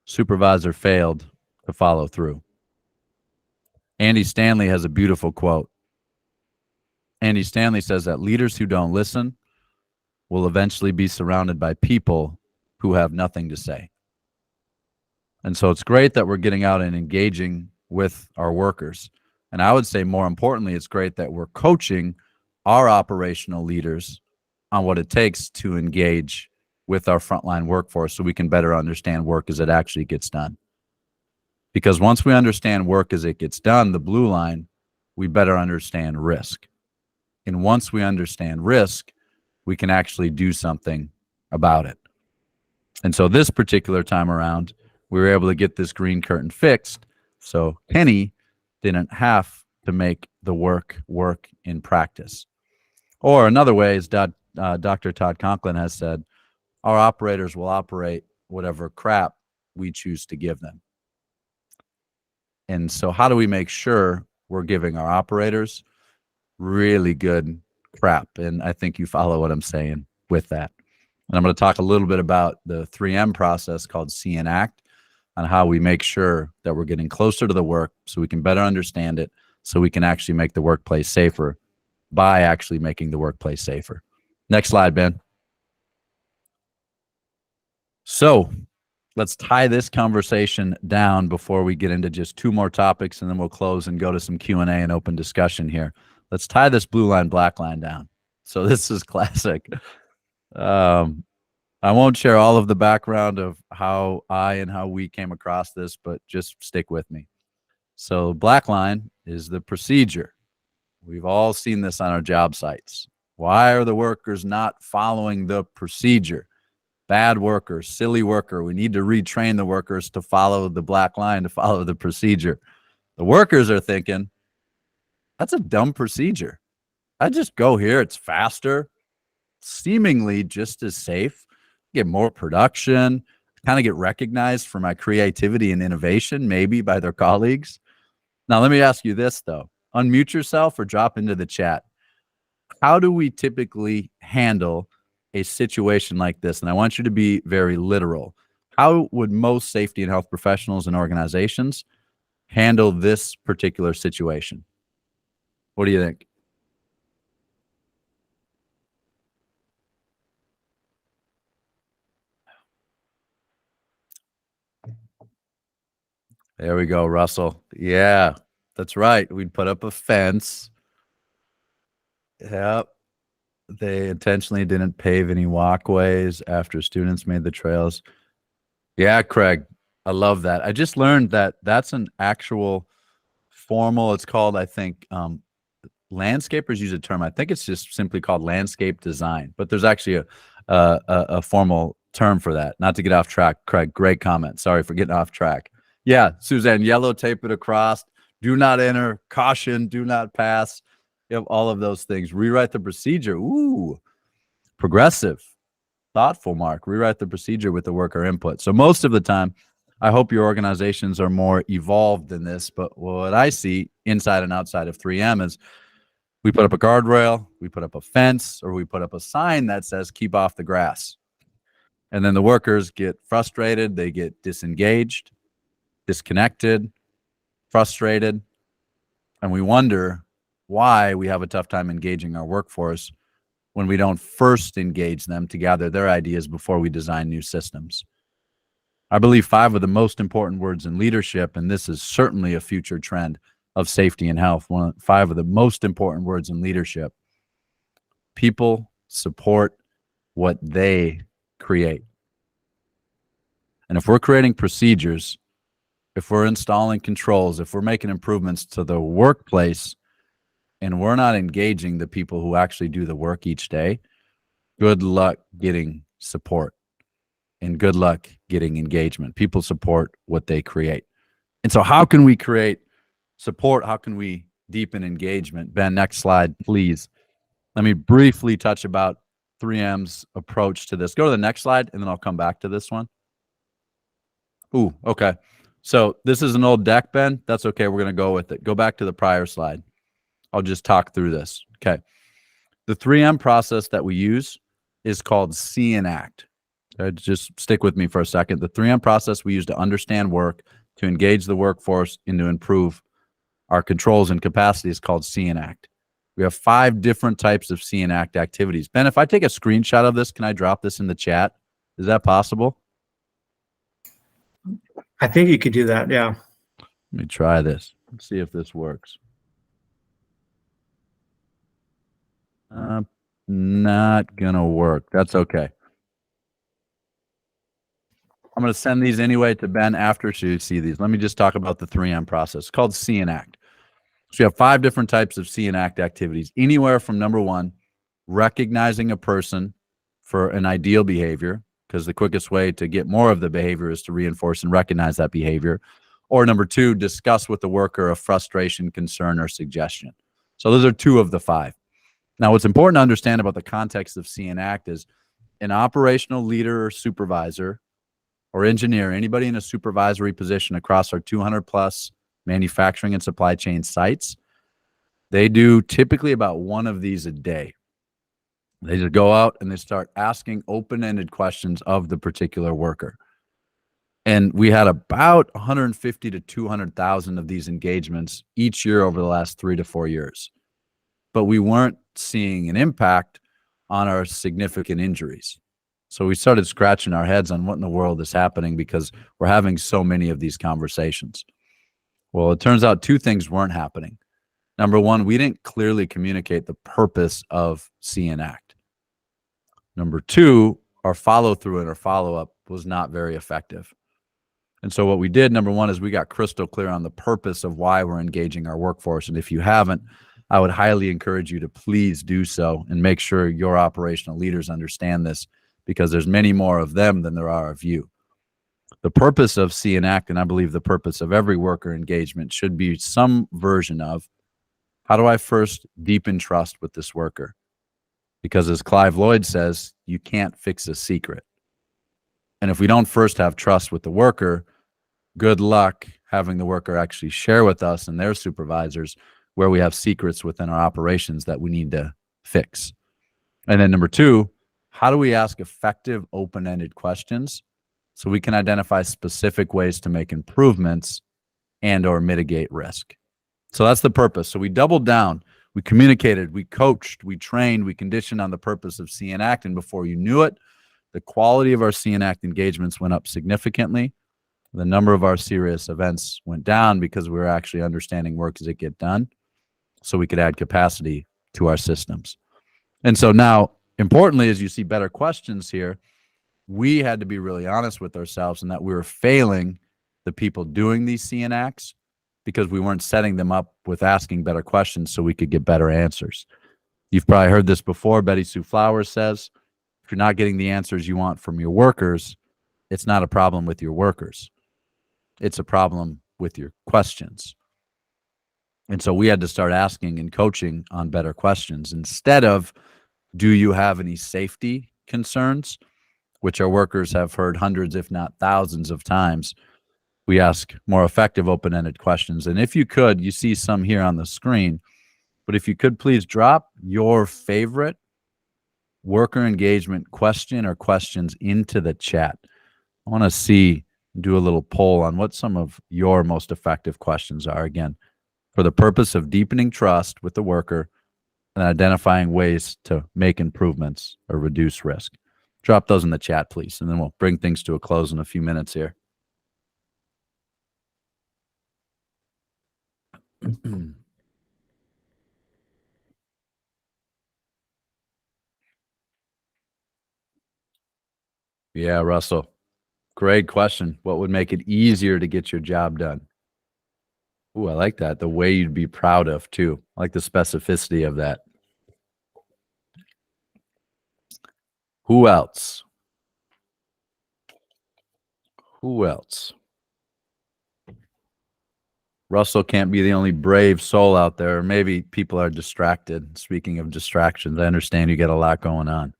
Supervisor failed to follow through. Andy Stanley has a beautiful quote. Andy Stanley says that leaders who don't listen will eventually be surrounded by people who have nothing to say. And so it's great that we're getting out and engaging with our workers. And I would say more importantly, it's great that we're coaching our operational leaders on what it takes to engage with our frontline workforce so we can better understand work as it actually gets done. Because once we understand work as it gets done, the blue line, we better understand risk. And once we understand risk, we can actually do something about it. And so this particular time around, we were able to get this green curtain fixed. So Kenny didn't have to make the work in practice. Or another way is Dr. Todd Conklin has said, our operators will operate whatever crap we choose to give them. And so how do we make sure we're giving our operators really good crap? And I think you follow what I'm saying with that. And I'm going to talk a little bit about the 3M process called See and Act, on how we make sure that we're getting closer to the work so we can better understand it, so we can actually make the workplace safer by actually making the workplace safer. Next slide, Ben. So let's tie this conversation down before we get into just two more topics, and then we'll close and go to some Q&A and open discussion here. Let's tie this blue line, black line down. So this is classic. I won't share all of the background of how we came across this, but just stick with me. So black line is the procedure. We've all seen this on our job sites. Why are the workers not following the procedure? Bad worker, silly worker. We need to retrain the workers to follow the black line, to follow the procedure. The workers are thinking, that's a dumb procedure. I just go here. It's faster, seemingly just as safe, get more production, kind of get recognized for my creativity and innovation, maybe by their colleagues. Now, let me ask you this, though. Unmute yourself or drop into the chat. How do we typically handle a situation like this? And I want you to be very literal. How would most safety and health professionals and organizations handle this particular situation? What do you think? There we go, Russell. Yeah, that's right. We'd put up a fence. Yep. They intentionally didn't pave any walkways after students made the trails. Yeah, Craig, I love that. I just learned that that's an actual formal, it's called, I think, landscapers use a term. I think it's just simply called landscape design, but there's actually a formal term for that. Not to get off track, Craig, great comment. Sorry for getting off track. Yeah, Suzanne, yellow tape it across, do not enter, caution, do not pass. You have all of those things. Rewrite the procedure. Ooh, progressive, thoughtful, Mark. Rewrite the procedure with the worker input. So most of the time, I hope your organizations are more evolved than this, but what I see inside and outside of 3M is we put up a guardrail, we put up a fence, or we put up a sign that says, keep off the grass. And then the workers get frustrated, they get disengaged, disconnected, frustrated, and we wonder why we have a tough time engaging our workforce when we don't first engage them to gather their ideas before we design new systems. I believe 5 of the most important words in leadership, and this is certainly a future trend of safety and health, 5 of the most important words in leadership: people support what they create. And if we're creating procedures, if we're installing controls, if we're making improvements to the workplace, and we're not engaging the people who actually do the work each day, good luck getting support and good luck getting engagement. People support what they create. And so how can we create support? How can we deepen engagement? Ben, next slide, please. Let me briefly touch about 3M's approach to this. Go to the next slide, and then I'll come back to this one. Ooh, okay. So this is an old deck, Ben. That's okay. We're going to go with it. Go back to the prior slide. I'll just talk through this. Okay. The 3M process that we use is called See and Act. Okay, just stick with me for a second. The 3M process we use to understand work, to engage the workforce, and to improve our controls and capacity is called See and Act. We have 5 different types of See and Act activities. Ben, if I take a screenshot of this, can I drop this in the chat? Is that possible? I think you could do that, yeah. Let me try this. Let's see if this works. Not gonna work. That's okay. I'm gonna send these anyway to Ben after so you see these. Let me just talk about the 3M process. It's called See and Act. So you have 5 different types of See and Act activities. Anywhere from number 1, recognizing a person for an ideal behavior, because the quickest way to get more of the behavior is to reinforce and recognize that behavior, Or number two, discuss with the worker a frustration, concern, or suggestion. So those are 2 of the 5. Now, what's important to understand about the context of See and Act is an operational leader or supervisor or engineer, anybody in a supervisory position across our 200 plus manufacturing and supply chain sites, they do typically about 1 of these a day. They just go out and they start asking open-ended questions of the particular worker. And we had about 150 to 200,000 of these engagements each year over the last 3 to 4 years. But we weren't seeing an impact on our significant injuries. So we started scratching our heads on what in the world is happening because we're having so many of these conversations. Well, it turns out 2 things weren't happening. Number one, we didn't clearly communicate the purpose of See and Act. Number 2, our follow-through and our follow-up was not very effective. And so what we did, number 1, is we got crystal clear on the purpose of why we're engaging our workforce. And if you haven't, I would highly encourage you to please do so and make sure your operational leaders understand this, because there's many more of them than there are of you. The purpose of See and Act, and I believe the purpose of every worker engagement, should be some version of, how do I first deepen trust with this worker? Because as Clive Lloyd says, you can't fix a secret. And if we don't first have trust with the worker, good luck having the worker actually share with us and their supervisors where we have secrets within our operations that we need to fix. And then number 2, how do we ask effective open-ended questions so we can identify specific ways to make improvements and or mitigate risk? So that's the purpose. So we doubled down, we communicated, we coached, we trained, we conditioned on the purpose of See and Act. And before you knew it, the quality of our See and Act engagements went up significantly. The number of our serious events went down because we were actually understanding work as it get done, so we could add capacity to our systems. And so now, importantly, as you see better questions here, we had to be really honest with ourselves in that we were failing the people doing these See and Acts because we weren't setting them up with asking better questions so we could get better answers. You've probably heard this before. Betty Sue Flowers says, if you're not getting the answers you want from your workers, it's not a problem with your workers. It's a problem with your questions. And so we had to start asking and coaching on better questions instead of, do you have any safety concerns, which our workers have heard hundreds, if not thousands of times. We ask more effective open-ended questions. And if you could, you see some here on the screen, but if you could please drop your favorite worker engagement question or questions into the chat. I want to do a little poll on what some of your most effective questions are. Again, for the purpose of deepening trust with the worker and identifying ways to make improvements or reduce risk. Drop those in the chat, please, and then we'll bring things to a close in a few minutes here. Yeah, Russell. Great question. What would make it easier to get your job done? Ooh, I like that. The way you'd be proud of, too. I like the specificity of that. Who else? Who else? Russell can't be the only brave soul out there. Maybe people are distracted. Speaking of distractions, I understand you got a lot going on.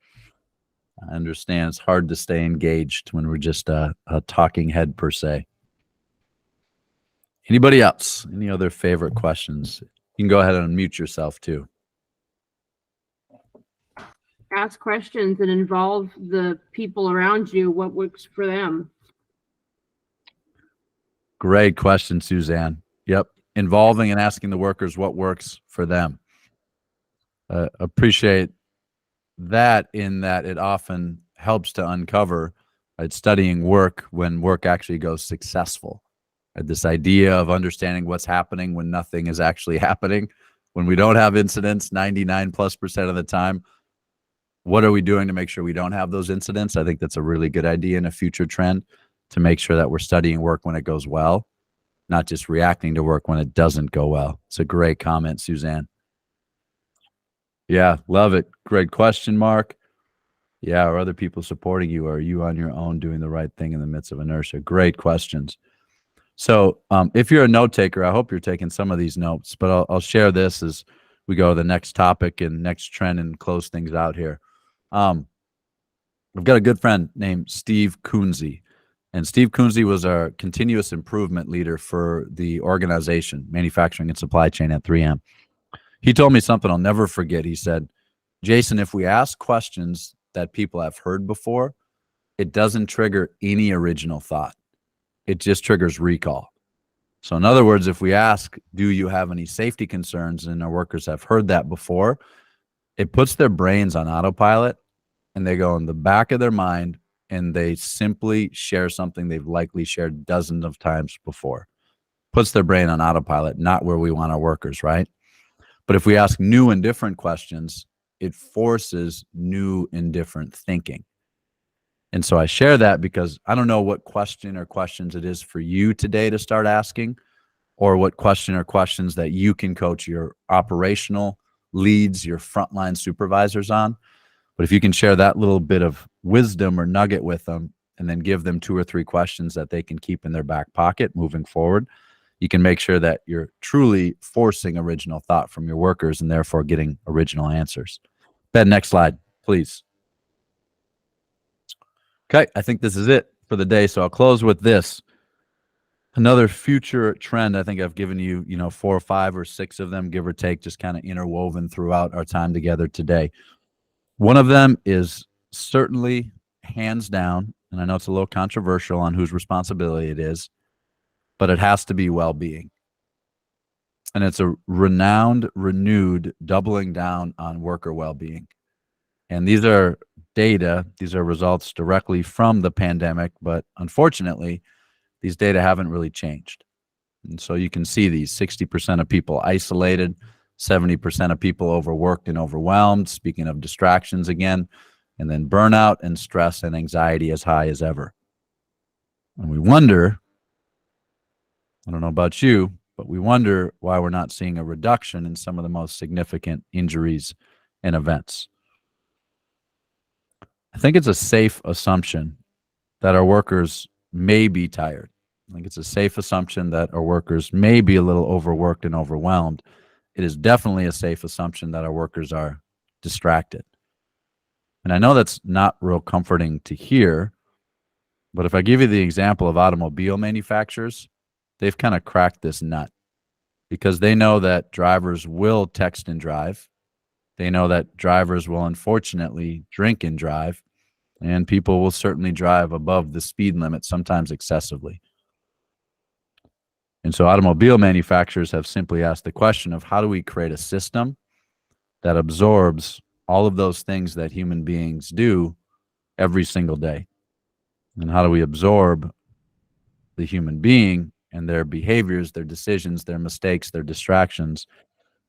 I understand it's hard to stay engaged when we're just a talking head per se. Anybody else? Any other favorite questions? You can go ahead and unmute yourself too. Ask questions and involve the people around you. What works for them? Great question, Suzanne. Yep. Involving and asking the workers what works for them. Appreciate that in that it often helps to uncover studying work when work actually goes successful. This idea of understanding what's happening when nothing is actually happening, when we don't have incidents 99+% of the time. What are we doing to make sure we don't have those incidents? I think that's a really good idea and a future trend to make sure that we're studying work when it goes well, not just reacting to work when it doesn't go well. It's a great comment, Suzanne. Yeah, love it. Great question, Mark. Yeah, are other people supporting you? Or are you on your own doing the right thing in the midst of inertia? Great questions. So if you're a note taker, I hope you're taking some of these notes, but I'll share this as we go to the next topic and next trend and close things out here. I've got a good friend named Steve Kunz, and Steve Kunz was our continuous improvement leader for the organization, manufacturing and supply chain at 3M. He told me something I'll never forget. He said, Jason, if we ask questions that people have heard before, it doesn't trigger any original thought. It just triggers recall. So in other words, if we ask, do you have any safety concerns, and our workers have heard that before, it puts their brains on autopilot and they go in the back of their mind and they simply share something they've likely shared dozens of times before. Puts their brain on autopilot, not where we want our workers, right? But if we ask new and different questions, it forces new and different thinking. And so I share that because I don't know what question or questions it is for you today to start asking, or what question or questions that you can coach your operational leads, your frontline supervisors on. But if you can share that little bit of wisdom or nugget with them and then give them 2 or 3 questions that they can keep in their back pocket moving forward, you can make sure that you're truly forcing original thought from your workers and therefore getting original answers. Ben, next slide, please. Okay, I think this is it for the day. So I'll close with this. Another future trend, I think I've given you, 4 or 5 or 6 of them, give or take, just kind of interwoven throughout our time together today. One of them is certainly hands down, and I know it's a little controversial on whose responsibility it is, but it has to be well-being. And it's a renewed doubling down on worker well-being. And these are data, these are results directly from the pandemic, but unfortunately, these data haven't really changed. And so you can see these 60% of people isolated, 70% of people overworked and overwhelmed, speaking of distractions again, and then burnout and stress and anxiety as high as ever. And we wonder, I don't know about you, but we wonder why we're not seeing a reduction in some of the most significant injuries and events. I think it's a safe assumption that our workers may be tired. I think it's a safe assumption that our workers may be a little overworked and overwhelmed. It is definitely a safe assumption that our workers are distracted. And I know that's not real comforting to hear, but if I give you the example of automobile manufacturers, they've kind of cracked this nut because they know that drivers will text and drive. They know that drivers will unfortunately drink and drive, and people will certainly drive above the speed limit, sometimes excessively. And so automobile manufacturers have simply asked the question of how do we create a system that absorbs all of those things that human beings do every single day? And how do we absorb the human being and their behaviors, their decisions, their mistakes, their distractions,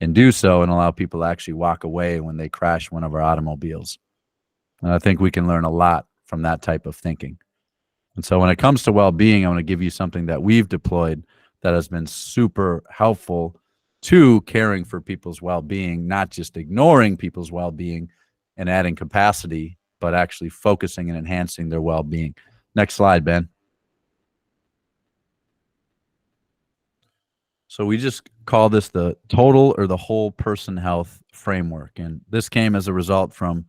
and do so and allow people to actually walk away when they crash one of our automobiles? And I think we can learn a lot from that type of thinking. And so when it comes to well-being, I want to give you something that we've deployed that has been super helpful to caring for people's well-being, not just ignoring people's well-being and adding capacity, but actually focusing and enhancing their well-being. Next slide, Ben. So we just call this the total or the whole person health framework. And this came as a result from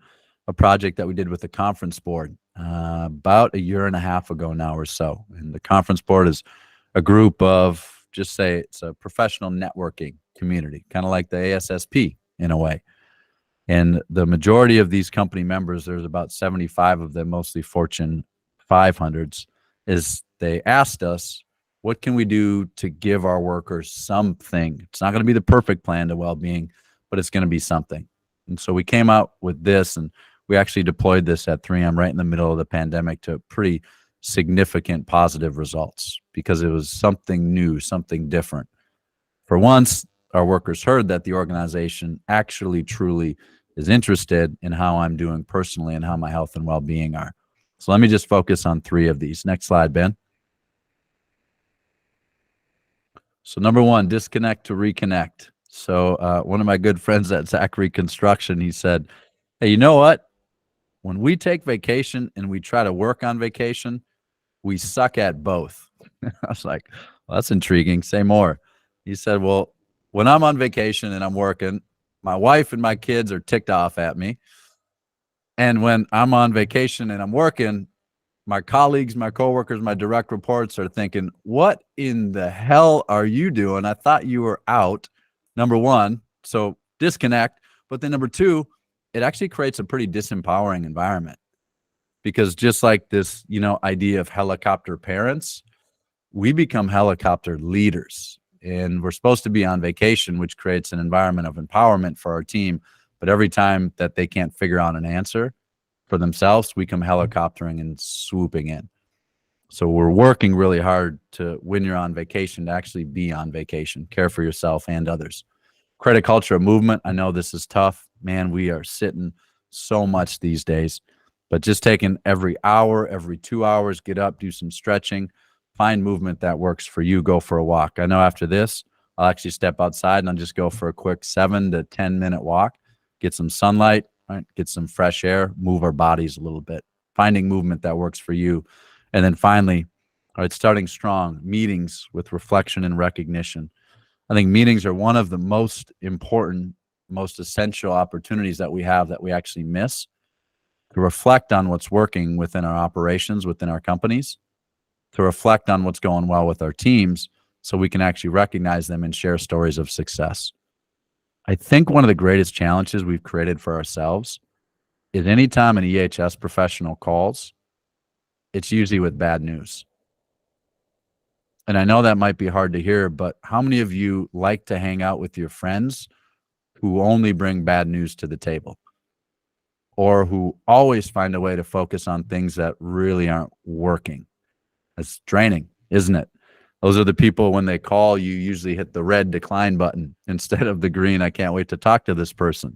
a project that we did with the conference board about 1.5 years ago now or so. And the conference board is a group of, just say it's a professional networking community, kind of like the ASSP in a way. And the majority of these company members, there's about 75 of them, mostly Fortune 500s, is they asked us, what can we do to give our workers something? It's not going to be the perfect plan to well-being, but it's going to be something. And so we came out with this, and we actually deployed this at 3M right in the middle of the pandemic to pretty significant positive results because it was something new, something different. For once, our workers heard that the organization actually truly is interested in how I'm doing personally and how my health and well-being are. So let me just focus on 3 of these. Next slide, Ben. So number 1, disconnect to reconnect. So one of my good friends at Zachary Construction, he said, hey, you know what? When we take vacation and we try to work on vacation, we suck at both. I was like, well, that's intriguing. Say more. He said, well, when I'm on vacation and I'm working, my wife and my kids are ticked off at me. And when I'm on vacation and I'm working, my colleagues, my coworkers, my direct reports are thinking, what in the hell are you doing? I thought you were out, number one. So disconnect. But then number two, it actually creates a pretty disempowering environment, because just like this, idea of helicopter parents, we become helicopter leaders, and we're supposed to be on vacation, which creates an environment of empowerment for our team. But every time that they can't figure out an answer for themselves, we come helicoptering and swooping in. So we're working really hard to, when you're on vacation, to actually be on vacation, care for yourself and others. Credit culture movement. I know this is tough, man. We are sitting so much these days, but just taking every hour, every 2 hours, get up, do some stretching, find movement that works for you. Go for a walk. I know after this, I'll actually step outside and I'll just go for a quick 7 to 10 minute walk, get some sunlight, right? Get some fresh air, move our bodies a little bit, finding movement that works for you. And then finally, all right, starting strong, meetings with reflection and recognition. I think meetings are one of the most important, most essential opportunities that we have that we actually miss to reflect on what's working within our operations, within our companies, to reflect on what's going well with our teams so we can actually recognize them and share stories of success. I think one of the greatest challenges we've created for ourselves is anytime an EHS professional calls, it's usually with bad news. And I know that might be hard to hear, but how many of you like to hang out with your friends who only bring bad news to the table, or who always find a way to focus on things that really aren't working? It's draining, isn't it? Those are the people, when they call, you usually hit the red decline button instead of the green, I can't wait to talk to this person.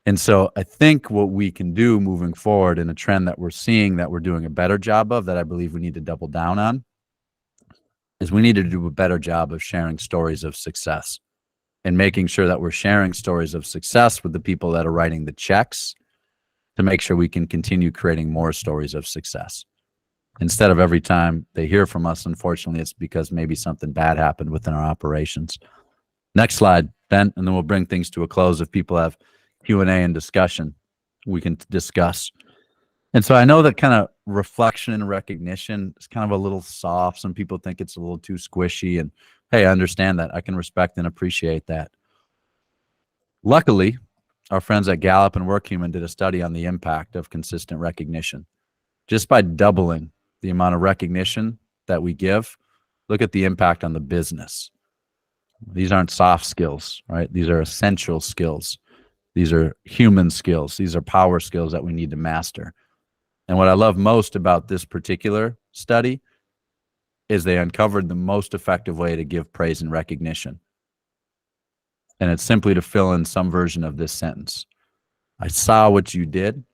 And so I think what we can do moving forward, in a trend that we're seeing that we're doing a better job of, that I believe we need to double down on, is we need to do a better job of sharing stories of success, and making sure that we're sharing stories of success with the people that are writing the checks, to make sure we can continue creating more stories of success. Instead of every time they hear from us, unfortunately, it's because maybe something bad happened within our operations. Next slide, Ben, and then we'll bring things to a close. If people have Q&A and discussion, we can discuss. And so I know that kind of reflection and recognition is kind of a little soft. Some people think it's a little too squishy, and hey, I understand that. I can respect and appreciate that. Luckily, our friends at Gallup and WorkHuman did a study on the impact of consistent recognition. Just by doubling the amount of recognition that we give, look at the impact on the business. These aren't soft skills, right? These are essential skills. These are human skills. These are power skills that we need to master. And what I love most about this particular study is they uncovered the most effective way to give praise and recognition. And it's simply to fill in some version of this sentence. I saw what you did,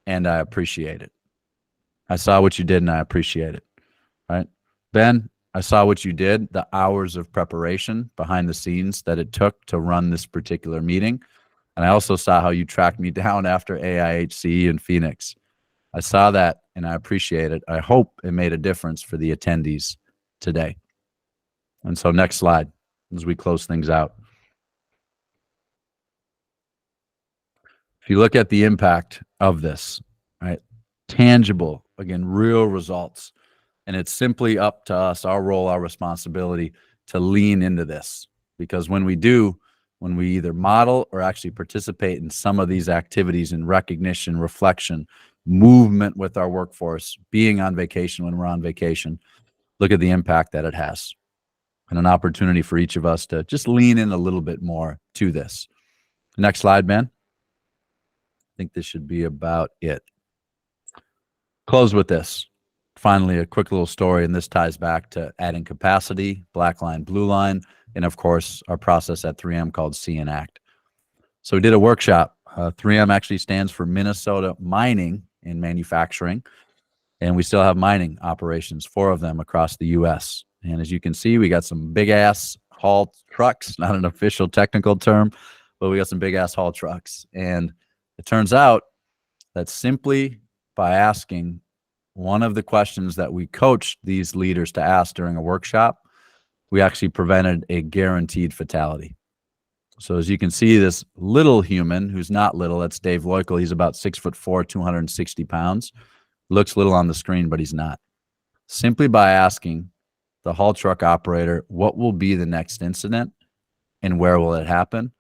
and I appreciate it. I saw what you did, and I appreciate it, right? Ben, I saw what you did, the hours of preparation behind the scenes that it took to run this particular meeting. And I also saw how you tracked me down after AIHC in Phoenix. I saw that, and I appreciate it. I hope it made a difference for the attendees today. And so next slide, as we close things out. If you look at the impact of this, right? Tangible, again, real results. And it's simply up to us, our role, our responsibility, to lean into this. Because when we do, when we either model or actually participate in some of these activities in recognition, reflection, movement with our workforce, being on vacation when we're on vacation, look at the impact that it has. And an opportunity for each of us to just lean in a little bit more to this. Next slide, Ben. I think this should be about it. Close with this. Finally, a quick little story, and this ties back to adding capacity, black line, blue line, and of course, our process at 3M called See and Act. So we did a workshop. 3M actually stands for Minnesota Mining and Manufacturing, and we still have mining operations, 4 of them across the U.S. And as you can see, we got some big-ass haul trucks, not an official technical term, but we got some big-ass haul trucks. And it turns out that simply by asking, one of the questions that we coached these leaders to ask during a workshop, we actually prevented a guaranteed fatality. So as you can see, this little human, who's not little, that's Dave Loikel. He's about 6'4", 260 pounds. Looks little on the screen, but he's not. Simply by asking the haul truck operator, what will be the next incident and where will it happen?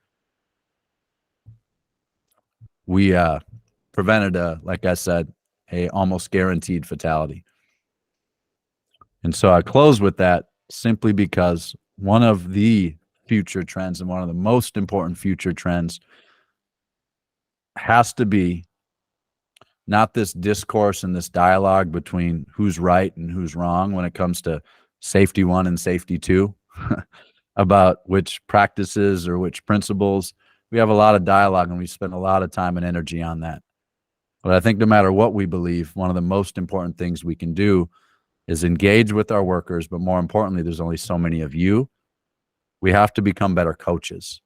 We prevented like I said, a almost guaranteed fatality. And so I close with that simply because one of the future trends and one of the most important future trends has to be not this discourse and this dialogue between who's right and who's wrong when it comes to safety 1 and safety 2 about which practices or which principles. We have a lot of dialogue and we spend a lot of time and energy on that. But I think no matter what we believe, one of the most important things we can do is engage with our workers. But more importantly, there's only so many of you. We have to become better coaches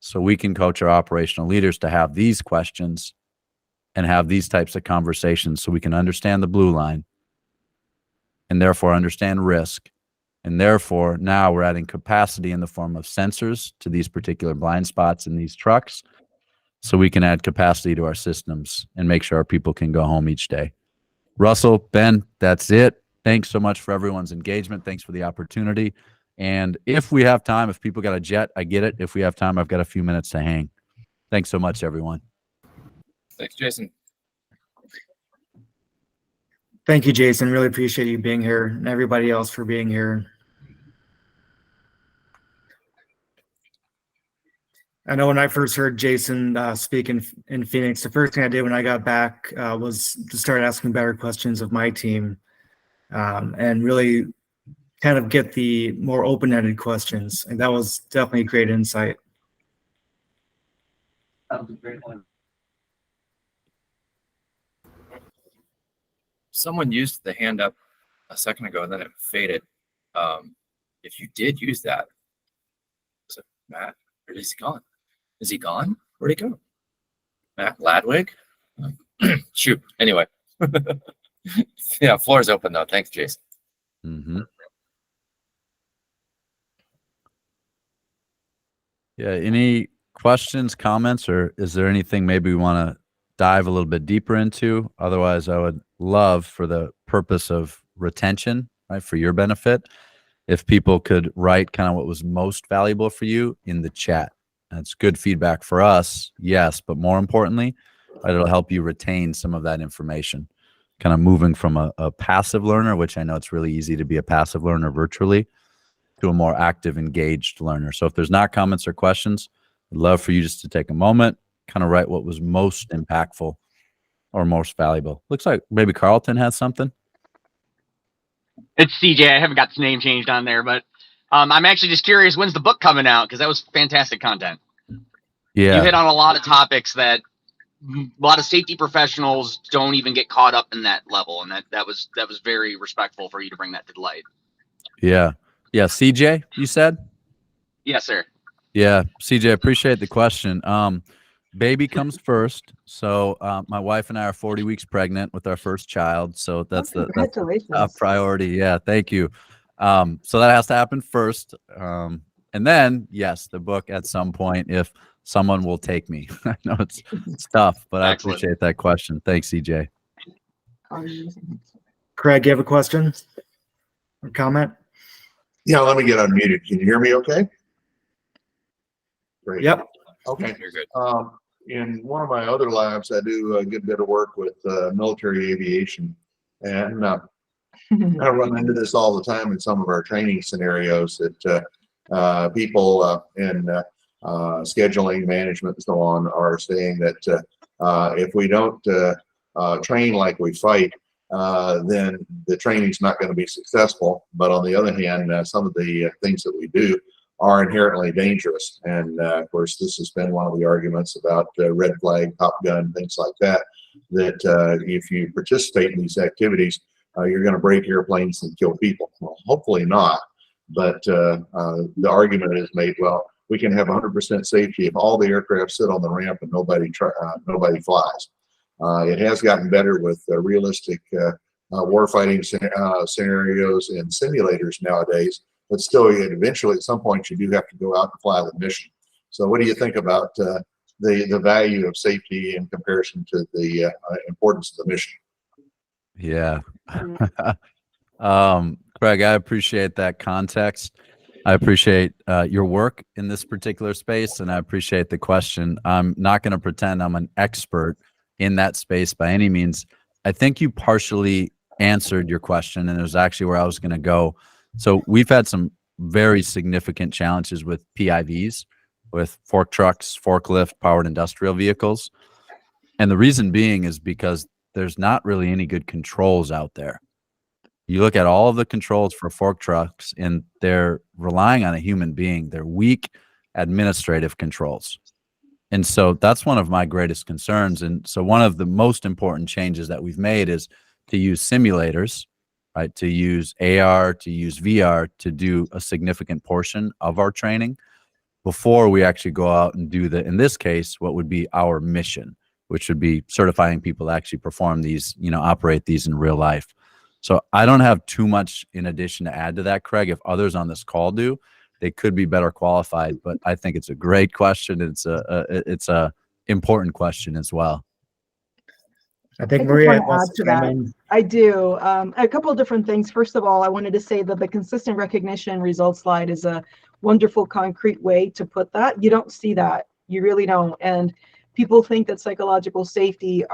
so we can coach our operational leaders to have these questions and have these types of conversations so we can understand the blue line and therefore understand risk. And therefore, now we're adding capacity in the form of sensors to these particular blind spots in these trucks so we can add capacity to our systems and make sure our people can go home each day. Russell, Ben, that's it. Thanks so much for everyone's engagement. Thanks for the opportunity. And if we have time, if people got a jet, I get it. If we have time, I've got a few minutes to hang. Thanks so much, everyone. Thanks, Jason. Thank you, Jason. Really appreciate you being here and everybody else for being here. I know when I first heard Jason speak in Phoenix, the first thing I did when I got back was to start asking better questions of my team and really kind of get the more open-ended questions. And that was definitely a great insight. That was a great one. Someone used the hand up a second ago and then it faded. If you did use that, so Matt, where is he gone? Is he gone? Where'd he go? Matt Ladwig? Shoot. Anyway. Yeah, floor is open though. Thanks, Jason. Mm-hmm. Yeah, any questions, comments, or is there anything maybe we want to dive a little bit deeper into? Otherwise, I would love, for the purpose of retention, right, for your benefit, if people could write kind of what was most valuable for you in the chat. That's good feedback for us, yes, but more importantly, it'll help you retain some of that information. Kind of moving from a passive learner, which I know it's really easy to be a passive learner virtually, to a more active, engaged learner. So if there's not comments or questions, I'd love for you just to take a moment, kind of write what was most impactful or most valuable. Looks like maybe Carlton has something. It's CJ. I haven't got the name changed on there, but I'm actually just curious, when's the book coming out? Because that was fantastic content. Yeah. You hit on a lot of topics that a lot of safety professionals don't even get caught up in that level, and that was very respectful for you to bring that to light. Yeah. Yeah. CJ, you said? Yes, sir. Yeah. CJ, appreciate the question. Baby comes first. So my wife and I are 40 weeks pregnant with our first child. So that's that's a priority. Yeah. Thank you. So that has to happen first. And then, yes, the book at some point, if someone will take me. I know it's tough, but I appreciate that question. Thanks, CJ. Craig, you have a question or comment? Yeah, let me get unmuted. Can you hear me okay? Great. Yep. Okay. You're good. In one of my other labs, I do a good bit of work with military aviation. And I run into this all the time in some of our training scenarios that people in scheduling management and so on are saying that if we don't train like we fight, then the training's not going to be successful. But on the other hand, some of the things that we do are inherently dangerous. And of course, this has been one of the arguments about red flag, Top Gun, things like that, that if you participate in these activities, you're going to break airplanes and kill people. Well, hopefully not. But the argument is made, well, we can have 100% safety if all the aircraft sit on the ramp and nobody flies. It has gotten better with realistic warfighting scenarios in simulators nowadays, but still, eventually at some point you do have to go out and fly the mission. So what do you think about the value of safety in comparison to the importance of the mission? Yeah. Craig, I appreciate that context. I appreciate your work in this particular space, and I appreciate the question. I'm not going to pretend I'm an expert in that space by any means. I think you partially answered your question, and it was actually where I was going to go. So we've had some very significant challenges with PIVs, with fork trucks, forklift, powered industrial vehicles. And the reason being is because there's not really any good controls out there. You look at all of the controls for fork trucks and they're relying on a human being. They're weak administrative controls. And so that's one of my greatest concerns. And so one of the most important changes that we've made is to use simulators, right? To use AR, to use VR to do a significant portion of our training before we actually go out and do in this case, what would be our mission, which would be certifying people to actually perform these, operate these in real life. So I don't have too much in addition to add to that, Craig. If others on this call do, they could be better qualified, but I think it's a great question. It's a important question as well. I think I just Maria wanna wants add to to chime that. in. I do. A couple of different things. First of all, I wanted to say that the consistent recognition results slide is a wonderful, concrete way to put that. You don't see that. You really don't. And people think that psychological safety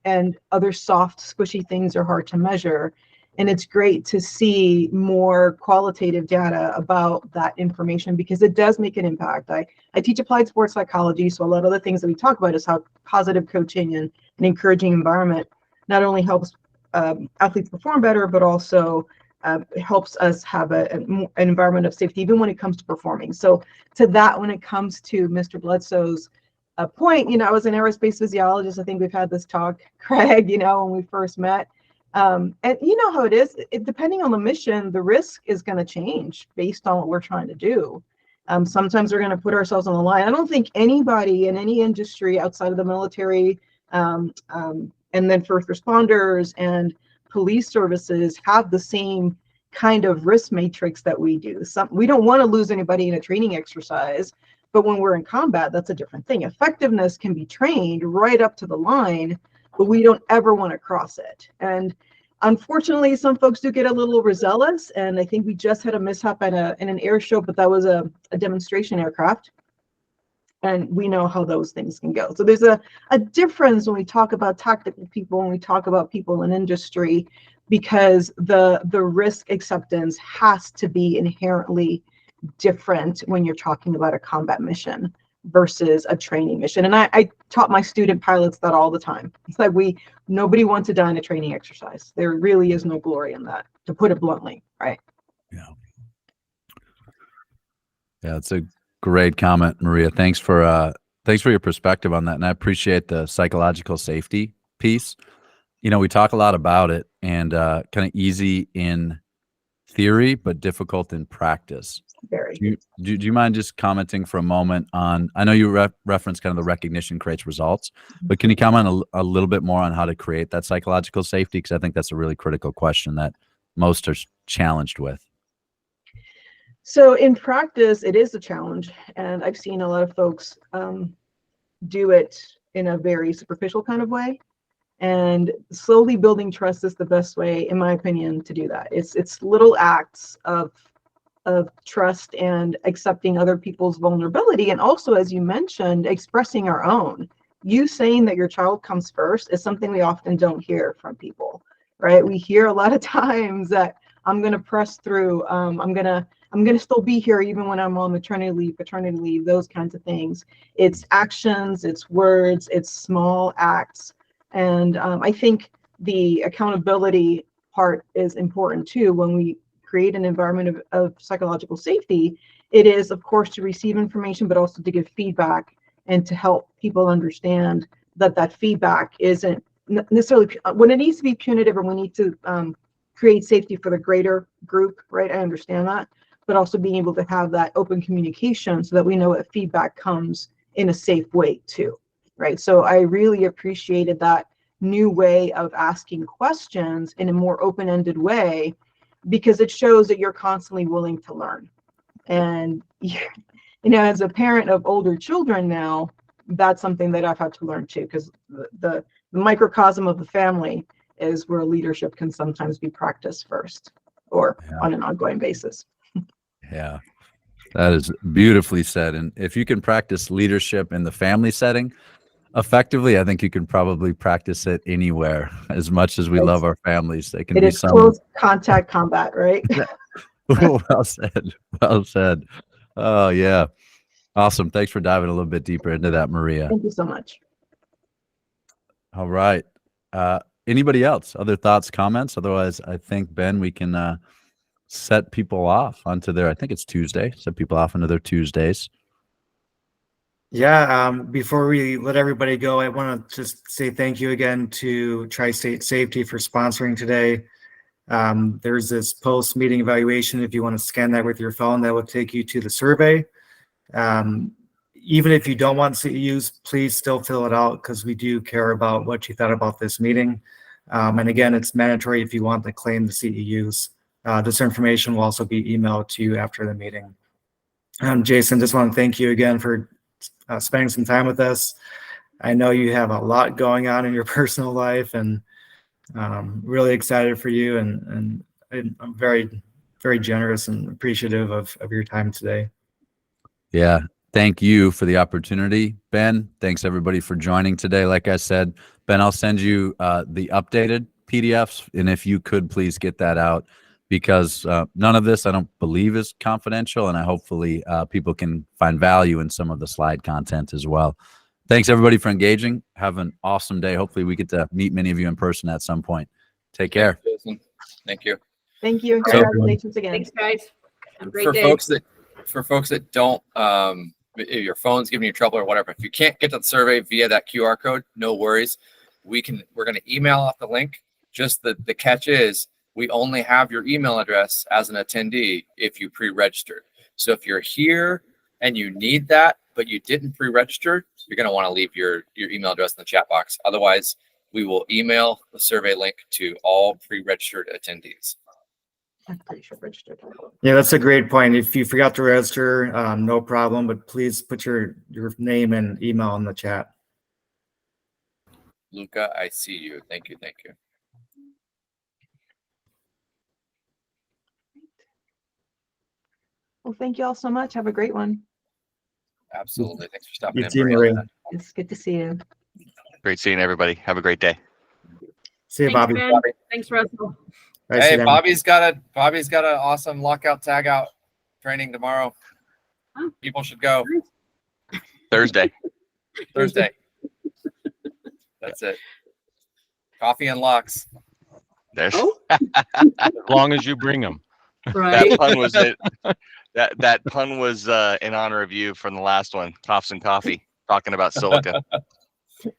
and other soft, squishy things are hard to measure. And it's great to see more qualitative data about that information because it does make an impact. I teach applied sports psychology, so a lot of the things that we talk about is how positive coaching and an encouraging environment not only helps athletes perform better, but also helps us have an environment of safety, even when it comes to performing. So to that, when it comes to Mr. Bledsoe's point, I was an aerospace physiologist. I think we've had this talk, Craig, when we first met. And you know how it is, depending on the mission, the risk is going to change based on what we're trying to do. Sometimes we're going to put ourselves on the line. I don't think anybody in any industry outside of the military and then first responders and police services have the same kind of risk matrix that we do. We don't want to lose anybody in a training exercise, but when we're in combat, that's a different thing. Effectiveness can be trained right up to the line, but we don't ever want to cross it. And unfortunately, some folks do get a little overzealous. And I think we just had a mishap in an air show, but that was a demonstration aircraft. And we know how those things can go. So there's a difference when we talk about tactical people, when we talk about people in industry, because the risk acceptance has to be inherently different when you're talking about a combat mission versus a training mission. And I taught my student pilots that all the time. It's like nobody wants to die in a training exercise. There really is no glory in that, to put it bluntly, right? Yeah, it's a great comment, Maria. Thanks for your perspective on that, and I appreciate the psychological safety piece. We talk a lot about it, and kind of easy in theory, but difficult in practice. Very. Do you mind just commenting for a moment on, I know you referenced kind of the recognition creates results, but can you comment a little bit more on how to create that psychological safety? Because I think that's a really critical question that most are challenged with. So in practice, it is a challenge. And I've seen a lot of folks do it in a very superficial kind of way. And slowly building trust is the best way, in my opinion, to do that. It's little acts of trust and accepting other people's vulnerability. And also, as you mentioned, expressing our own. You saying that your child comes first is something we often don't hear from people, right? We hear a lot of times that I'm going to press through. I'm going to still be here even when I'm on maternity leave, paternity leave, those kinds of things. It's actions, it's words, it's small acts. And I think the accountability part is important too. When we create an environment of psychological safety, it is, of course, to receive information, but also to give feedback and to help people understand that feedback isn't necessarily, when it needs to be punitive, or we need to create safety for the greater group, right? I understand that, but also being able to have that open communication so that we know that feedback comes in a safe way too, right? So I really appreciated that new way of asking questions in a more open-ended way, because it shows that you're constantly willing to learn. And as a parent of older children now, that's something that I've had to learn too, because the microcosm of the family is where leadership can sometimes be practiced first or on an ongoing basis. Yeah, that is beautifully said. And if you can practice leadership in the family setting effectively, I think you can probably practice it anywhere. As much as we love our families, they can It be is some. close contact combat, right? Well said. Well said. Oh, yeah. Awesome. Thanks for diving a little bit deeper into that, Maria. Thank you so much. All right. Anybody else? Other thoughts, comments? Otherwise, I think, Ben, we can set people off onto their, I think it's Tuesday, set people off into their Tuesdays. Yeah, before we let everybody go, I want to just say thank you again to Tri-State Safety for sponsoring today. There's this post-meeting evaluation. If you want to scan that with your phone, that will take you to the survey. Even if you don't want CEUs, please still fill it out, because we do care about what you thought about this meeting. And again, it's mandatory if you want to claim the CEUs. This information will also be emailed to you after the meeting. Jason, just want to thank you again for spending some time with us. I know you have a lot going on in your personal life, and really excited for you, and I'm very, very generous and appreciative of your time today. Yeah. Thank you for the opportunity, Ben. Thanks everybody for joining today. Like I said, Ben, I'll send you the updated PDFs, and if you could please get that out, because none of this I don't believe is confidential, and I hopefully people can find value in some of the slide content as well. Thanks everybody for engaging. Have an awesome day. Hopefully we get to meet many of you in person at some point. Take care. Thank you. Thank you. So- Congratulations again. Thanks, guys. Have a great For day. folks that don't, if your phone's giving you trouble or whatever, if you can't get to the survey via that QR code, no worries. We're going to email off the link. Just the catch is we only have your email address as an attendee if you pre-registered. So if you're here and you need that, but you didn't pre-register, you're going to want to leave your email address in the chat box. Otherwise, we will email the survey link to all pre-registered attendees. I'm pretty sure registered. Yeah, that's a great point. If you forgot to register, no problem, but please put your name and email in the chat. Luca, I see you. Thank you. Thank you. Well, thank you all so much. Have a great one. Absolutely. Thanks for stopping You in, too, Maria. Maria. It's good to see you. Great seeing everybody. Have a great day. See you, Thanks, Bobby. Ben. Thanks, Russell. Bye, see Hey, you then. Bobby's got an awesome lockout tagout training tomorrow. Oh. People should go Thursday. Thursday. That's it. Coffee and locks. There's Oh, As long as you bring them. right. that pun was it. That pun was in honor of you from the last one, Coughs and Coffee, talking about silica.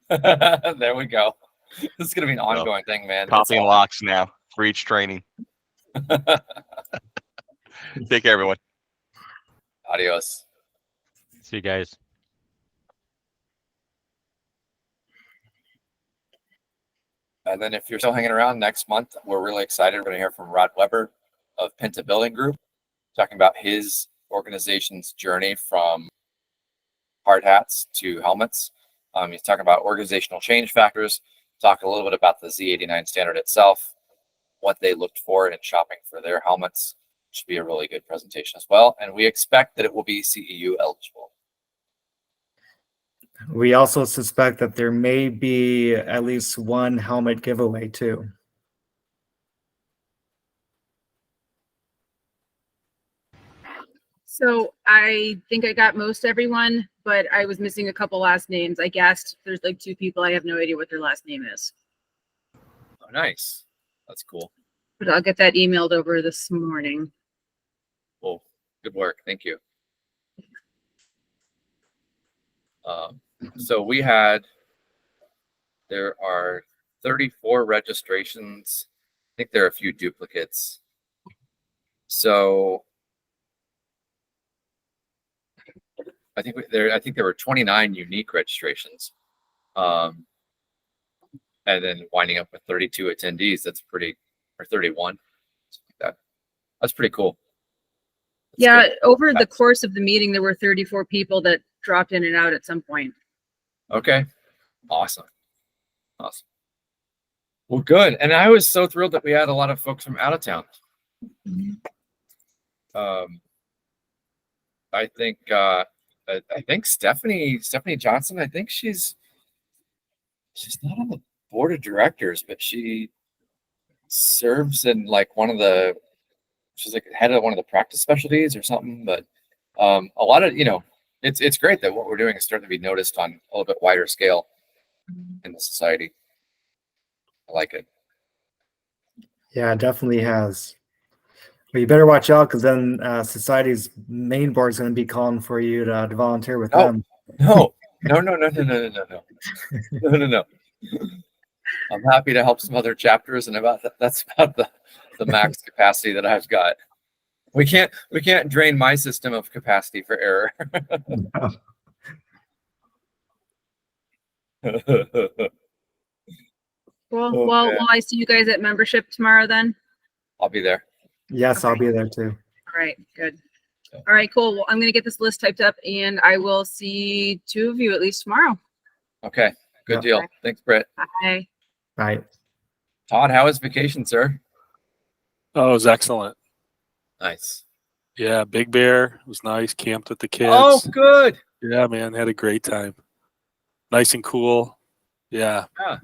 There we go. This is gonna be an ongoing thing, man. Coffee and It's locks now for each training. Take care, everyone. Adios. See you guys. And then if you're still hanging around next month, we're really excited. We're going to hear from Rod Weber of Pinta Building Group, talking about his organization's journey from hard hats to helmets. He's talking about organizational change factors, talk a little bit about the Z89 standard itself, what they looked for in shopping for their helmets. Should be a really good presentation as well. And we expect that it will be CEU eligible. We also suspect that there may be at least one helmet giveaway too. So I think I got most everyone, but I was missing a couple last names. I guessed there's like 2 people. I have no idea what their last name is, Oh, nice. That's cool. but I'll get that emailed over this morning. Cool. Good work. Thank you. So there are 34 registrations. I think there are a few duplicates. So I think there were 29 unique registrations. and then winding up with 32 attendees. That's pretty, or 31. Something like that. That's pretty cool. That's Yeah, good. over the course of the meeting, there were 34 people that dropped in and out at some point. Okay. Awesome. Awesome. Well, good. And I was so thrilled that we had a lot of folks from out of town. I think Stephanie Johnson, I think she's not on the board of directors, but she serves in like she's like head of one of the practice specialties or something. But a lot of, it's great that what we're doing is starting to be noticed on a little bit wider scale in the society. I like it. Yeah, it definitely has. But you better watch out, because then society's main board is going to be calling for you to volunteer with them. No. I'm happy to help some other chapters, and that's about the max capacity that I've got. We can't drain my system of capacity for error. Well, Okay. will I see you guys at membership tomorrow then? I'll be there. Yes, I'll be there too. All right, good. All right, cool. Well, I'm going to get this list typed up, and I will see 2 of you at least tomorrow. Okay, good Yeah. deal. Thanks, Britt. Bye. Right. Todd, how was vacation, sir? Oh, it was excellent. Nice. Yeah, Big Bear was nice. Camped with the kids. Oh, good. Yeah, man, had a great time. Nice and cool. Yeah. Yeah.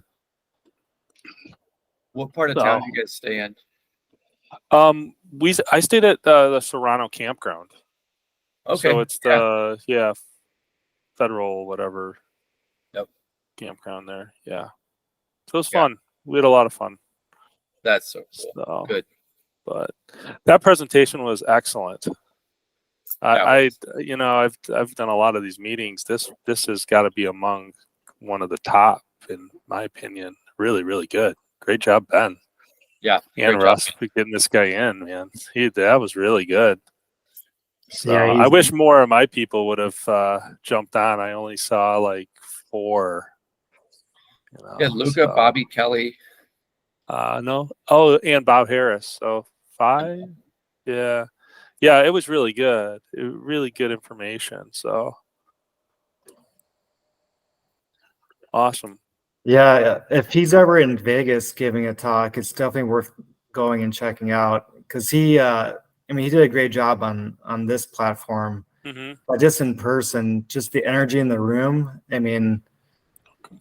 What part of town did you guys stay in? I stayed at the Serrano campground. Okay. So it's the federal whatever. Yep. Campground there. Yeah. So it was fun. We had a lot of fun. That's so cool. So, good. But that presentation was excellent. I've done a lot of these meetings. This has got to be among one of the top, in my opinion. Really, really good. Great job, Ben. Yeah. And Russ for getting this guy in, man. That was really good. So Yeah, I wish more of my people would have jumped on. I only saw like 4. Yeah, Luca, Bobby, Kelly. No. Oh, and Bob Harris. So 5. Yeah. Yeah, it was really good. Really good information. So awesome. Yeah, if he's ever in Vegas giving a talk, it's definitely worth going and checking out, because he did a great job on this platform. Mm-hmm. But just in person, just the energy in the room. I mean,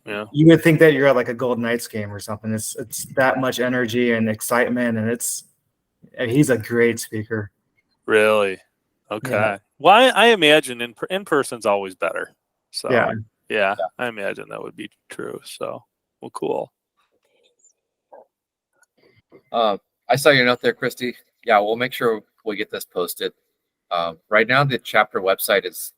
yeah, you would think that you're at like a Golden Knights game or something. It's that much energy and excitement, and he's a great speaker. Really? Okay. Yeah. Well, I imagine in person's always better. So Yeah. I imagine that would be true. So, well, cool. I saw your note there, Christy. Yeah, we'll make sure we get this posted. Right now, the chapter website is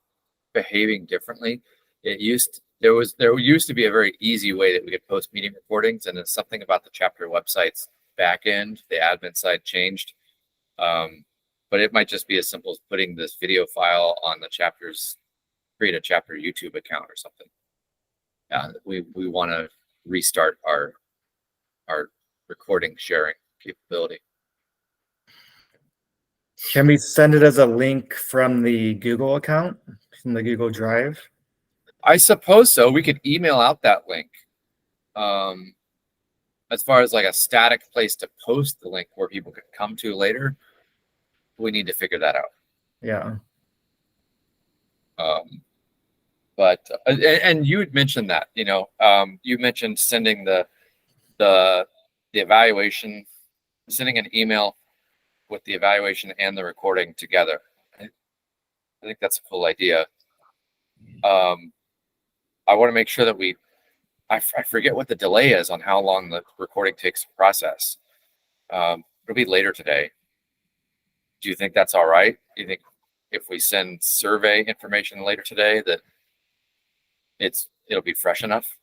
behaving differently. There used to be a very easy way that we could post meeting recordings, and then something about the chapter website's back end, the admin side changed. But it might just be as simple as putting this video file on the chapter's, create a chapter YouTube account or something. We want to restart our recording sharing capability. Can we send it as a link from the Google account, from the Google Drive? I suppose so. We could email out that link. As far as like a static place to post the link where people could come to later, we need to figure that out. Yeah. But you had mentioned that, you mentioned sending the evaluation, sending an email with the evaluation and the recording together. I think that's a cool idea. I want to make sure that I forget what the delay is on how long the recording takes to process. It'll be later today. Do you think that's all right? Do you think if we send survey information later today that it'll be fresh enough?